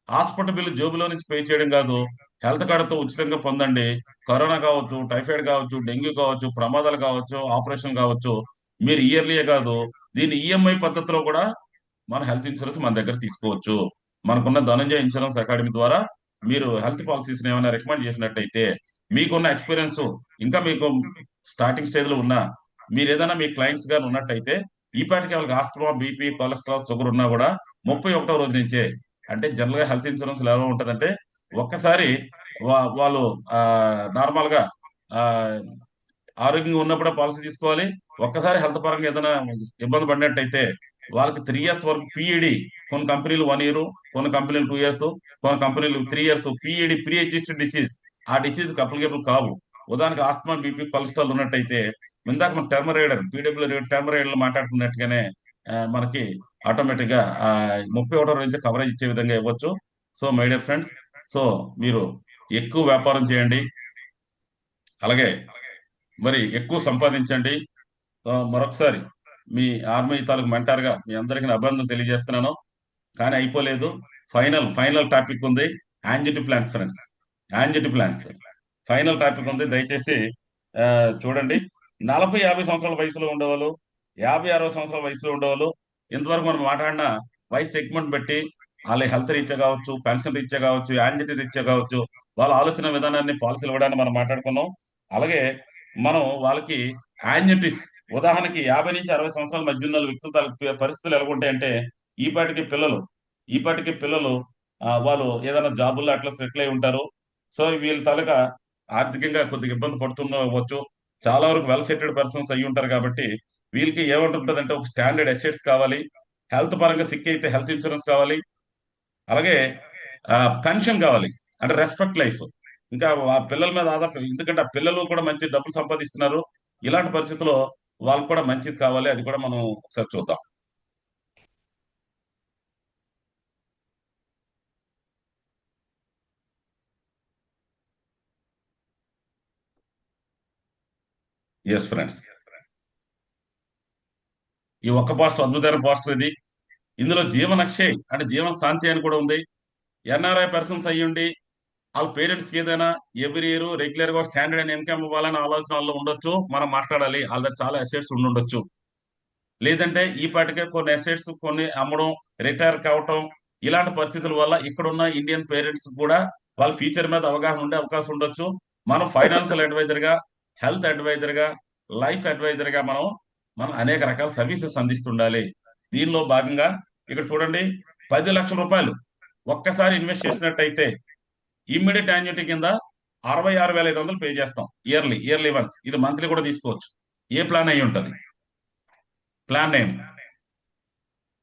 హాస్పిటల్ బిల్లు జేబులో నుంచి పే చేయడం కాదు, హెల్త్ కార్డుతో ఉచితంగా పొందండి. కరోనా కావచ్చు, టైఫాయిడ్ కావచ్చు, డెంగ్యూ కావచ్చు, ప్రమాదాలు కావచ్చు, ఆపరేషన్ కావచ్చు, మీరు ఇయర్లీయే కాదు దీని ఈఎంఐ పద్ధతిలో కూడా మన హెల్త్ ఇన్సూరెన్స్ మన దగ్గర తీసుకోవచ్చు. మనకున్న ధనంజయ ఇన్సూరెన్స్ అకాడమీ ద్వారా మీరు హెల్త్ పాలసీస్ ఏమైనా రికమెండ్ చేసినట్టయితే మీకున్న ఎక్స్పీరియన్స్ ఇంకా మీకు స్టార్టింగ్ స్టేజ్ లో ఉన్న మీరు ఏదైనా మీ క్లయింట్స్ గారు ఉన్నట్టయితే ఈ పాటికి వాళ్ళకి ఆస్తమా, బీపీ, కొలెస్ట్రాల్, షుగర్ ఉన్నా కూడా 31వ రోజు నుంచే, అంటే జనరల్ గా హెల్త్ ఇన్సూరెన్స్ ఎలా ఉంటదంటే ఒక్కసారి వాళ్ళు నార్మల్ గా ఆ ఆరోగ్యంగా ఉన్నప్పుడే పాలసీ తీసుకోవాలి. ఒక్కసారి హెల్త్ పరంగా ఏదైనా ఇబ్బంది పడినట్టయితే వాళ్ళకి 3 ఇయర్స్ వరకు పిఈడి, కొన్ని కంపెనీలు 1 ఇయర్, కొన్ని కంపెనీలు 2 ఇయర్స్, కొన్ని కంపెనీలు 3 years PED, pre existed disease, ఆ డిసీజ్ అప్లికేబుల్ కావు. ఉదాహరణకు ఆస్మా, బీపీ, కొలెస్ట్రాల్ ఉన్నట్టయితే ఇందాక మనం term rider, PW term rider మాట్లాడుకున్నట్టుగానే మనకి ఆటోమేటిక్ గా 31వ రోజు నుంచి కవరేజ్ ఇచ్చే విధంగా ఇవ్వచ్చు. So my dear friends, so మీరు ఎక్కువ వ్యాపారం చేయండి, అలాగే మరి ఎక్కువ సంపాదించండి. మరొకసారి మీ ఆర్మీ తాలూకు మెంటార్గా మీ అందరికీ నా అభినందనలు తెలియజేస్తున్నాను. కానీ అయిపోలేదు, ఫైనల్ ఫైనల్ టాపిక్ ఉంది. Annuity plans friends, annuity plans final topic ఉంది. దయచేసి ఆ, చూడండి. 40-50 సంవత్సరాల వయసులో ఉండేవాళ్ళు, 50-60 సంవత్సరాల వయసులో ఉండేవాళ్ళు, ఇంతవరకు మనం మాట్లాడిన వయసు సెగ్మెంట్ బట్టి వాళ్ళ హెల్త్ రీత్యా కావచ్చు, పెన్షన్ రీత్యా కావచ్చు, యాంజిటి రీత్యా కావచ్చు, వాళ్ళ ఆలోచన విధానాన్ని పాలసీలు ఇవ్వడానికి మనం మాట్లాడుకున్నాం. అలాగే మనం వాళ్ళకి యాంజిటిస్, ఉదాహరణకి 50 నుంచి 60 సంవత్సరాల మధ్య ఉన్న వ్యక్తుల తాలూకు పరిస్థితులు ఎలా ఉంటాయంటే ఈ పాటికి పిల్లలు వాళ్ళు ఏదైనా జాబుల్లో అట్లా సెటిల్ అయి ఉంటారు. సో వీళ్ళ తాలూకా ఆర్థికంగా కొద్దిగా ఇబ్బంది పడుతుండవచ్చు. చాలా వరకు వెల్ సెటిల్డ్ పర్సన్స్ అయి ఉంటారు కాబట్టి వీళ్ళకి ఏమంటుంటదంటే ఒక స్టాండర్డ్ అసెట్స్ కావాలి, హెల్త్ పరంగా సిక్ అయితే హెల్త్ ఇన్సూరెన్స్ కావాలి, అలాగే పెన్షన్ కావాలి, అంటే రెస్పెక్ట్ లైఫ్. ఇంకా ఆ పిల్లల మీద ఆధార, ఎందుకంటే ఆ పిల్లలు కూడా మంచి డబ్బులు సంపాదిస్తున్నారు. ఇలాంటి పరిస్థితుల్లో వాళ్ళకు కూడా మంచిది కావాలి, అది కూడా మనం ఒకసారి చూద్దాం. ఎస్ ఫ్రెండ్స్, ఈ ఒక్క పోస్టర్ అద్భుతమైన పోస్టర్ ఇది. ఇందులో జీవన్ అక్షయ్ అంటే జీవన్ శాంతి అని కూడా ఉంది. ఎన్ఆర్ఐ పర్సన్స్ అయ్యుండి వాళ్ళ పేరెంట్స్కి ఏదైనా ఎవ్రీ ఇయర్ రెగ్యులర్ గా స్టాండర్డ్ అయిన ఇన్కమ్ ఇవ్వాలని ఆలోచన వాళ్ళు ఉండొచ్చు. మనం మాట్లాడాలి, వాళ్ళ దగ్గర చాలా అసెట్స్ ఉండొచ్చు. లేదంటే ఈ పాటికే కొన్ని అసెట్స్ కొన్ని అమ్మడం, రిటైర్ కావటం, ఇలాంటి పరిస్థితుల వల్ల ఇక్కడున్న ఇండియన్ పేరెంట్స్ కూడా వాళ్ళ ఫ్యూచర్ మీద అవగాహన ఉండే అవకాశం ఉండొచ్చు. మనం ఫైనాన్షియల్ అడ్వైజర్ గా, హెల్త్ అడ్వైజర్ గా, లైఫ్ అడ్వైజర్ గా మనం మనం అనేక రకాల సర్వీసెస్ అందిస్తుండాలి. దీనిలో భాగంగా ఇక్కడ చూడండి, 10 లక్షల రూపాయలు ఒక్కసారి ఇన్వెస్ట్ చేసినట్టయితే ఇమ్మీడియట్ యాన్యుటీ కింద 66,500 పే చేస్తాం. Yearly once. ఇది మంత్లీ కూడా తీసుకోవచ్చు. ఏ ప్లాన్ అయి ఉంటుంది, ప్లాన్ నేమ్.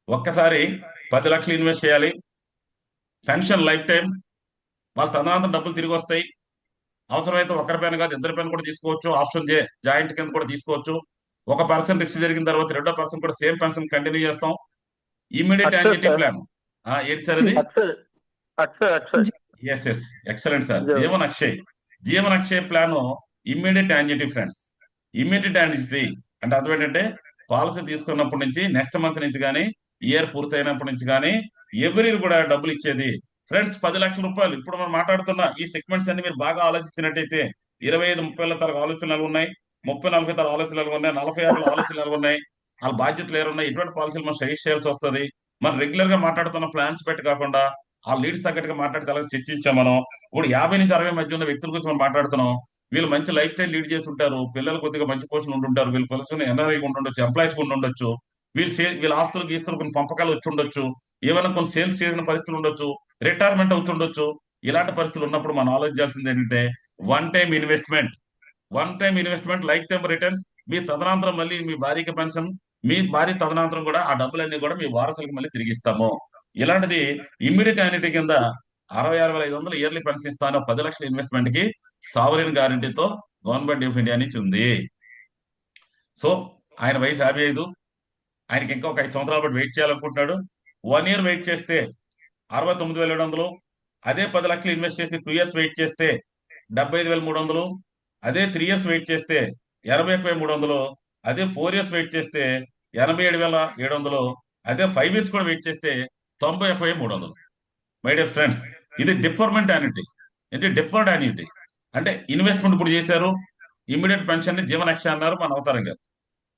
ఒక్కసారి 10 లక్షలు ఇన్వెస్ట్ చేయాలి, పెన్షన్ లైఫ్ టైం, వాళ్ళ తదనంతరం డబ్బులు తిరిగి వస్తాయి. అవసరమైతే ఒకరి పైన కాదు ఇద్దరి పైన కూడా తీసుకోవచ్చు. ఆప్షన్ జాయింట్ కింద కూడా తీసుకోవచ్చు. ఒక పర్సన్ రిస్క్ జరిగిన తర్వాత రెండో పర్సన్ కూడా సేమ్ పర్సన్ కంటిన్యూ చేస్తాం. Immediate annuity plan. ఏంటి సార్ అది? Yes excellent sir. Jeevan Akshay plan immediate annuity friends. Immediate annuity అంటే అర్థం ఏంటంటే పాలసీ తీసుకున్నప్పటి నుంచి నెక్స్ట్ మంత్ నుంచి కానీ, ఇయర్ పూర్తయినప్పటి నుంచి కానీ ఎవ్రీ కూడా డబ్బులు ఇచ్చేది ఫ్రెండ్స్. 10 లక్షల రూపాయలు. ఇప్పుడు మనం మాట్లాడుతున్న ఈ సెగ్మెంట్స్ అన్ని మీరు బాగా ఆలోచించినట్టయితే 25-30 తరగతి ఆలోచనలు ఉన్నాయి, 30-40 తరగతి ఆలోచనలు ఉన్నాయి, 46 ఆలోచనలు ఉన్నాయి. వాళ్ళ బాధ్యతలు ఏరున్నాయి. ఇటువంటి పాలసీలు మనం సజెస్ట్ చేయాల్సి వస్తుంది. మనం రెగ్యులర్ గా మాట్లాడుతున్న ప్లాన్స్ పెట్టి కాకుండా ఆ లీడ్స్ తగ్గట్టుగా మాట్లాడితే అలా చర్చించాం మనం. ఇప్పుడు 50-60 మధ్య ఉన్న వ్యక్తుల గురించి మనం మాట్లాడుతున్నాం. వీళ్ళు మంచి లైఫ్ స్టైల్ లీడ్ చేసి ఉంటారు, పిల్లలు కొద్దిగా మంచి పోషన్ ఉంటుంటారు, వీళ్ళు పిల్లలు ఎన్ఆర్ఐ ఉంటుండొచ్చు, ఎంప్లాయీస్ ఉండొచ్చు, వీళ్ళ ఆస్తులు గీస్తులు కొన్ని పంపకాలు వచ్చి ఉండొచ్చు, ఏమైనా కొన్ని సేల్స్ చేసిన పరిస్థితులు ఉండొచ్చు, రిటైర్మెంట్ అవుతుండొచ్చు. ఇలాంటి పరిస్థితులు ఉన్నప్పుడు మనం ఆలోచించాల్సింది ఏంటంటే one time investment, life time returns. మీ తదనంతరం మళ్ళీ మీ భార్యకి పెన్షన్, మీ భార్య తదనంతరం కూడా ఆ డబ్బులన్నీ కూడా మీ వారసులకు మళ్ళీ తిరిగి ఇస్తాము. ఇలాంటిది ఇమ్మీడియట్ యాన్యుటీ కింద 66,500 ఇయర్లీ పెన్షన్ ఇస్తాను. 10 లక్షల ఇన్వెస్ట్మెంట్ కి సావరిన్ గ్యారంటీతో గవర్నమెంట్ ఆఫ్ ఇండియా నుంచి ఉంది. సో ఆయన వయసు 55. ఆయనకి ఇంకా ఒక 5 సంవత్సరాల పాటు వెయిట్ చేయాలనుకుంటున్నాడు. 1 ఇయర్ వెయిట్ చేస్తే 69,700. అదే 10 లక్షలు ఇన్వెస్ట్ చేసి 2 ఇయర్స్ వెయిట్ చేస్తే 75,300. అదే 3 ఇయర్స్ వెయిట్ చేస్తే 81,300. అదే 4 ఇయర్స్ వెయిట్ చేస్తే 87,700. అదే 5 ఇయర్స్ కూడా వెయిట్ చేస్తే 91,300. మై డియర్ ఫ్రెండ్స్, ఇది డిఫర్మెంట్ యాన్యుటీ. ఇది డిఫర్డ్ యాన్యుటీ అంటే ఇన్వెస్ట్మెంట్ ఇప్పుడు చేశారు, ఇమ్మీడియట్ పెన్షన్ ని జీవన్ అక్షయ్ అన్నారు మన అవతారం గారు.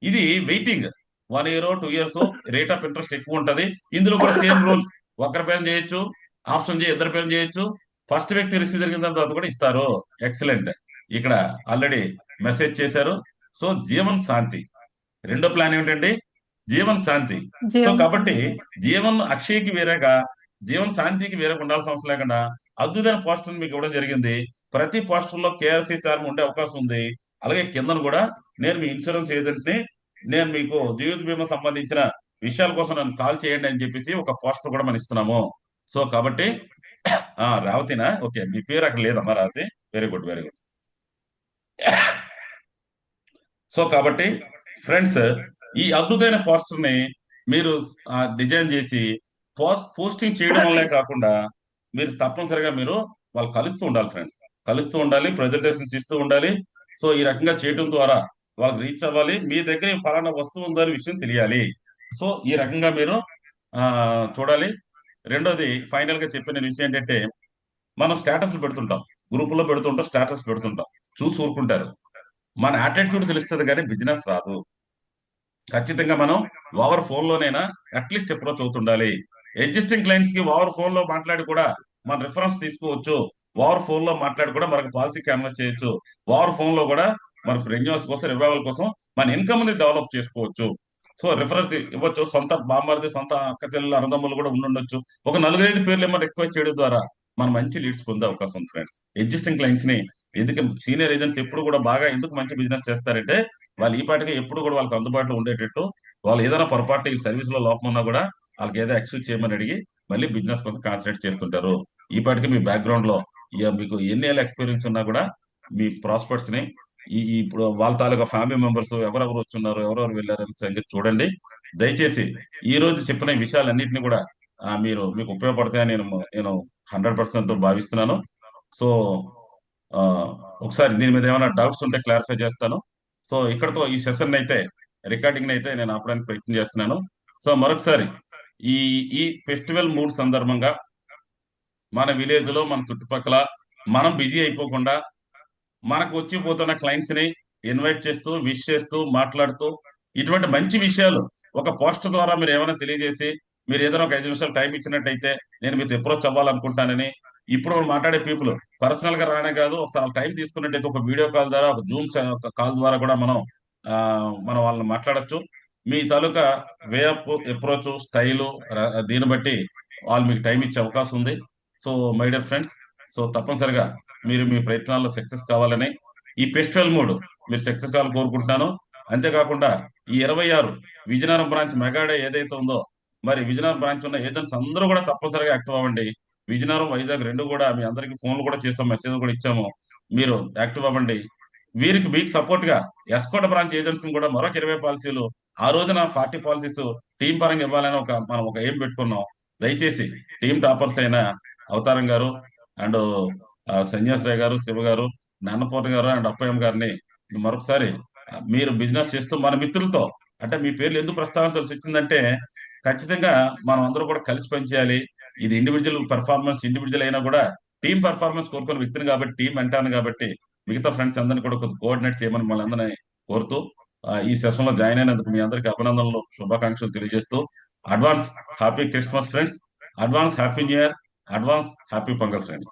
ఇది waiting 1 year 2 years, rate of interest ఎక్కువ ఉంటది. ఇందులో కూడా సేమ్ రూల్, ఒకరి పేరు చేయొచ్చు, ఆప్షన్ ఇద్దరు పేరు చేయొచ్చు. ఫస్ట్ వ్యక్తి రిసీవ్ జరిగిన తర్వాత కూడా ఇస్తారు. ఎక్సలెంట్. ఇక్కడ ఆల్రెడీ మెసేజ్ చేశారు. సో జీవన్ శాంతి రెండో ప్లాన్ ఏమిటండి? జీవన్ శాంతి. సో జీవం కాబట్టి శాంతి. జీవన్ అక్షయ్కి వేరేగా, జీవన్ శాంతికి వేరే ఉండాల్సిన అవసరం లేకుండా అద్భుతమైన పోస్టర్ మీకు ఇవ్వడం జరిగింది. ప్రతి పోస్టర్ లో కేఆర్సీ చార్మ్ ఉండే అవకాశం ఉంది. అలాగే కిందన కూడా నేను మీ ఇన్సూరెన్స్ ఏజెంట్ ని, నేను మీకు జీవిత బీమా సంబంధించిన విషయాల కోసం నన్ను కాల్ చేయండి అని చెప్పేసి ఒక పోస్టర్ కూడా మనం ఇస్తున్నాము. సో కాబట్టి రేవతినా? ఓకే, మీ పేరు అక్కడ లేదమ్మా Revathi. Very good, very good. So కాబట్టి ఫ్రెండ్స్, ఈ అద్భుతమైన పోస్టర్ ని మీరు డిజైన్ చేసి పోస్టింగ్ చేయడం వల్లే కాకుండా మీరు తప్పనిసరిగా మీరు వాళ్ళు కలుస్తూ ఉండాలి ఫ్రెండ్స్, కలుస్తూ ఉండాలి, ప్రజెంటేషన్స్ ఇస్తూ ఉండాలి. సో ఈ రకంగా చేయడం ద్వారా వాళ్ళకి రీచ్ అవ్వాలి, మీ దగ్గర ఈ ఫలానా వస్తువు ఉందనే విషయం తెలియాలి. సో ఈ రకంగా మీరు ఆ చూడాలి. రెండోది ఫైనల్ గా చెప్పిన విషయం ఏంటంటే, మనం స్టేటస్లు పెడుతుంటాం, గ్రూపుల్లో పెడుతుంటాం, స్టేటస్ పెడుతుంటాం, చూసి ఊరుకుంటారు. మన యాటిట్యూడ్ తెలుస్తుంది కానీ బిజినెస్ రాదు. ఖచ్చితంగా మనం ఓవర్ ఫోన్ లోనైనా అట్లీస్ట్ అప్రోచ్ అవుతుండాలి. ఎగ్జిస్టింగ్ క్లయింట్స్ కి ఓవర్ ఫోన్ లో మాట్లాడి కూడా మన రిఫరెన్స్ తీసుకోవచ్చు. ఓవర్ ఫోన్ లో మాట్లాడి కూడా మనకు పాలసీ క్యాన్వాస్ చేయొచ్చు. ఓవర్ ఫోన్ లో కూడా మనకు రెన్యూవల్స్ కోసం, రివైవల్ కోసం మన ఇన్కమ్ ని డెవలప్ చేసుకోవచ్చు. సో రిఫరెన్స్ ఇవ్వచ్చు. సొంత బామ్మర్ది, సొంత అక్క చెల్లెలు, అన్నదమ్ములు కూడా ఉండుండొచ్చు. ఒక 4-5 పేర్లు ఏమో రిక్వెస్ట్ చేయడం ద్వారా మనం మంచి లీడ్స్ పొందే అవకాశం ఉంది ఫ్రెండ్స్. ఎగ్జిస్టింగ్ క్లయింట్స్ ని ఎందుకు సీనియర్ ఏజెంట్స్ ఎప్పుడు కూడా బాగా ఎందుకు మంచి బిజినెస్ చేస్తారంటే, వాళ్ళు ఈ పాటికి ఎప్పుడు కూడా వాళ్ళకి అందుబాటులో ఉండేటట్టు, వాళ్ళు ఏదైనా పొరపాటు ఈ సర్వీస్ లో లోపం ఉన్నా కూడా వాళ్ళకి ఏదో ఎక్స్క్యూజ్ చేయమని అడిగి మళ్ళీ బిజినెస్ కోసం కాన్సన్ట్రేట్ చేస్తుంటారు. ఈ పాటికి మీ బ్యాక్గ్రౌండ్ లో మీకు ఎన్ని ఏళ్ళ ఎక్స్పీరియన్స్ ఉన్నా కూడా మీ ప్రాస్పెక్ట్స్ ని ఇప్పుడు వాళ్ళ తాలూకా ఫ్యామిలీ మెంబర్స్ ఎవరెవరు వచ్చున్నారు, ఎవరెవరు వెళ్ళారు అనే సంగతి చూడండి. దయచేసి ఈ రోజు చెప్పిన ఈ విషయాలన్నింటినీ కూడా మీకు ఉపయోగపడతాయని నేను 100% భావిస్తున్నాను. సో ఆ, ఒకసారి దీని మీద ఏమైనా డౌట్స్ ఉంటే క్లారిఫై చేస్తాను. సో ఇక్కడతో ఈ సెషన్ అయితే, రికార్డింగ్ అయితే నేను ఆపడానికి ప్రయత్నం చేస్తున్నాను. సో మరొకసారి ఈ ఈ ఫెస్టివల్ మూడ్ సందర్భంగా మన విలేజ్ లో, మన చుట్టుపక్కల మనం బిజీ అయిపోకుండా మనకు వచ్చి పోతున్న క్లయింట్స్ ని ఇన్వైట్ చేస్తూ, విష్ చేస్తూ, మాట్లాడుతూ ఇటువంటి మంచి విషయాలు ఒక పోస్టర్ ద్వారా మీరు ఏమైనా తెలియజేసి, మీరు ఏదైనా ఒక 5 నిమిషాలు టైం ఇచ్చినట్టయితే నేను మీతో అప్రోచ్ అవ్వాలనుకుంటానని, ఇప్పుడు మనం మాట్లాడే పీపుల్ పర్సనల్ గా రానే కాదు, ఒకసారి టైం తీసుకున్నట్టయితే ఒక వీడియో కాల్ ద్వారా, ఒక జూమ్ కాల్ ద్వారా కూడా ఆ, మనం వాళ్ళని మాట్లాడొచ్చు. మీ తాలూకా వే ఆఫ్ అప్రోచ్ స్టైలు దీన్ని బట్టి వాళ్ళు మీకు టైం ఇచ్చే అవకాశం ఉంది. So my dear friends, so తప్పనిసరిగా మీరు మీ ప్రయత్నాల్లో సక్సెస్ కావాలని, ఈ ఫెస్టివల్ మూడ్ మీరు సక్సెస్ కావాలని కోరుకుంటున్నాను. అంతేకాకుండా ఈ 26 విజయనగరం బ్రాంచ్ మెగాడే ఏదైతే ఉందో, మరి విజయనగరం బ్రాంచ్ ఉన్న ఏజెంట్స్ అందరూ కూడా తప్పనిసరిగా యాక్టివ్ అవ్వండి. విజయనగరం, వైజాగ్ రెండు కూడా మీ అందరికి ఫోన్లు కూడా చేస్తాం, మెసేజ్ కూడా ఇచ్చాము. మీరు యాక్టివ్ అవ్వండి. మీకు సపోర్ట్ గా ఎస్కోట బ్రాంచ్ ఏజెంట్స్ కూడా మరొక 20 పాలసీలు, ఆ రోజున 40 పాలసీస్ టీం పరంగా ఇవ్వాలని మనం ఒక ఎయిమ్ పెట్టుకున్నాం. దయచేసి టీం టాపర్స్ అయిన అవతారం గారు అండ్ సన్యాసరాయ్ గారు, శివ గారు, అన్నపూర్ణ గారు అండ్ అప్పయ్యం గారిని మరొకసారి మీరు బిజినెస్ చేస్తూ మన మిత్రులతో, అంటే మీ పేర్లు ఎందుకు ప్రస్తావించాల్సి వచ్చిందంటే, ఖచ్చితంగా మనం అందరూ కూడా కలిసి పనిచేయాలి. ఇది ఇండివిజువల్ పెర్ఫార్మెన్స్, ఇండివిజువల్ అయినా కూడా టీం పెర్ఫార్మెన్స్ కోరుకునే వ్యక్తిని కాబట్టి, టీం అంటాను కాబట్టి మిగతా ఫ్రెండ్స్ అందరినీ కూడా కొంచెం కోఆర్డినేట్ చేయమని మళ్ళీ అందరినీ కోరుతూ, ఈ సెషన్ లో జాయిన్ అయినందుకు మీ అందరికీ అభినందనలు, శుభాకాంక్షలు తెలియజేస్తూ, advance happy Christmas friends, advance happy new year, advance happy pongal friends.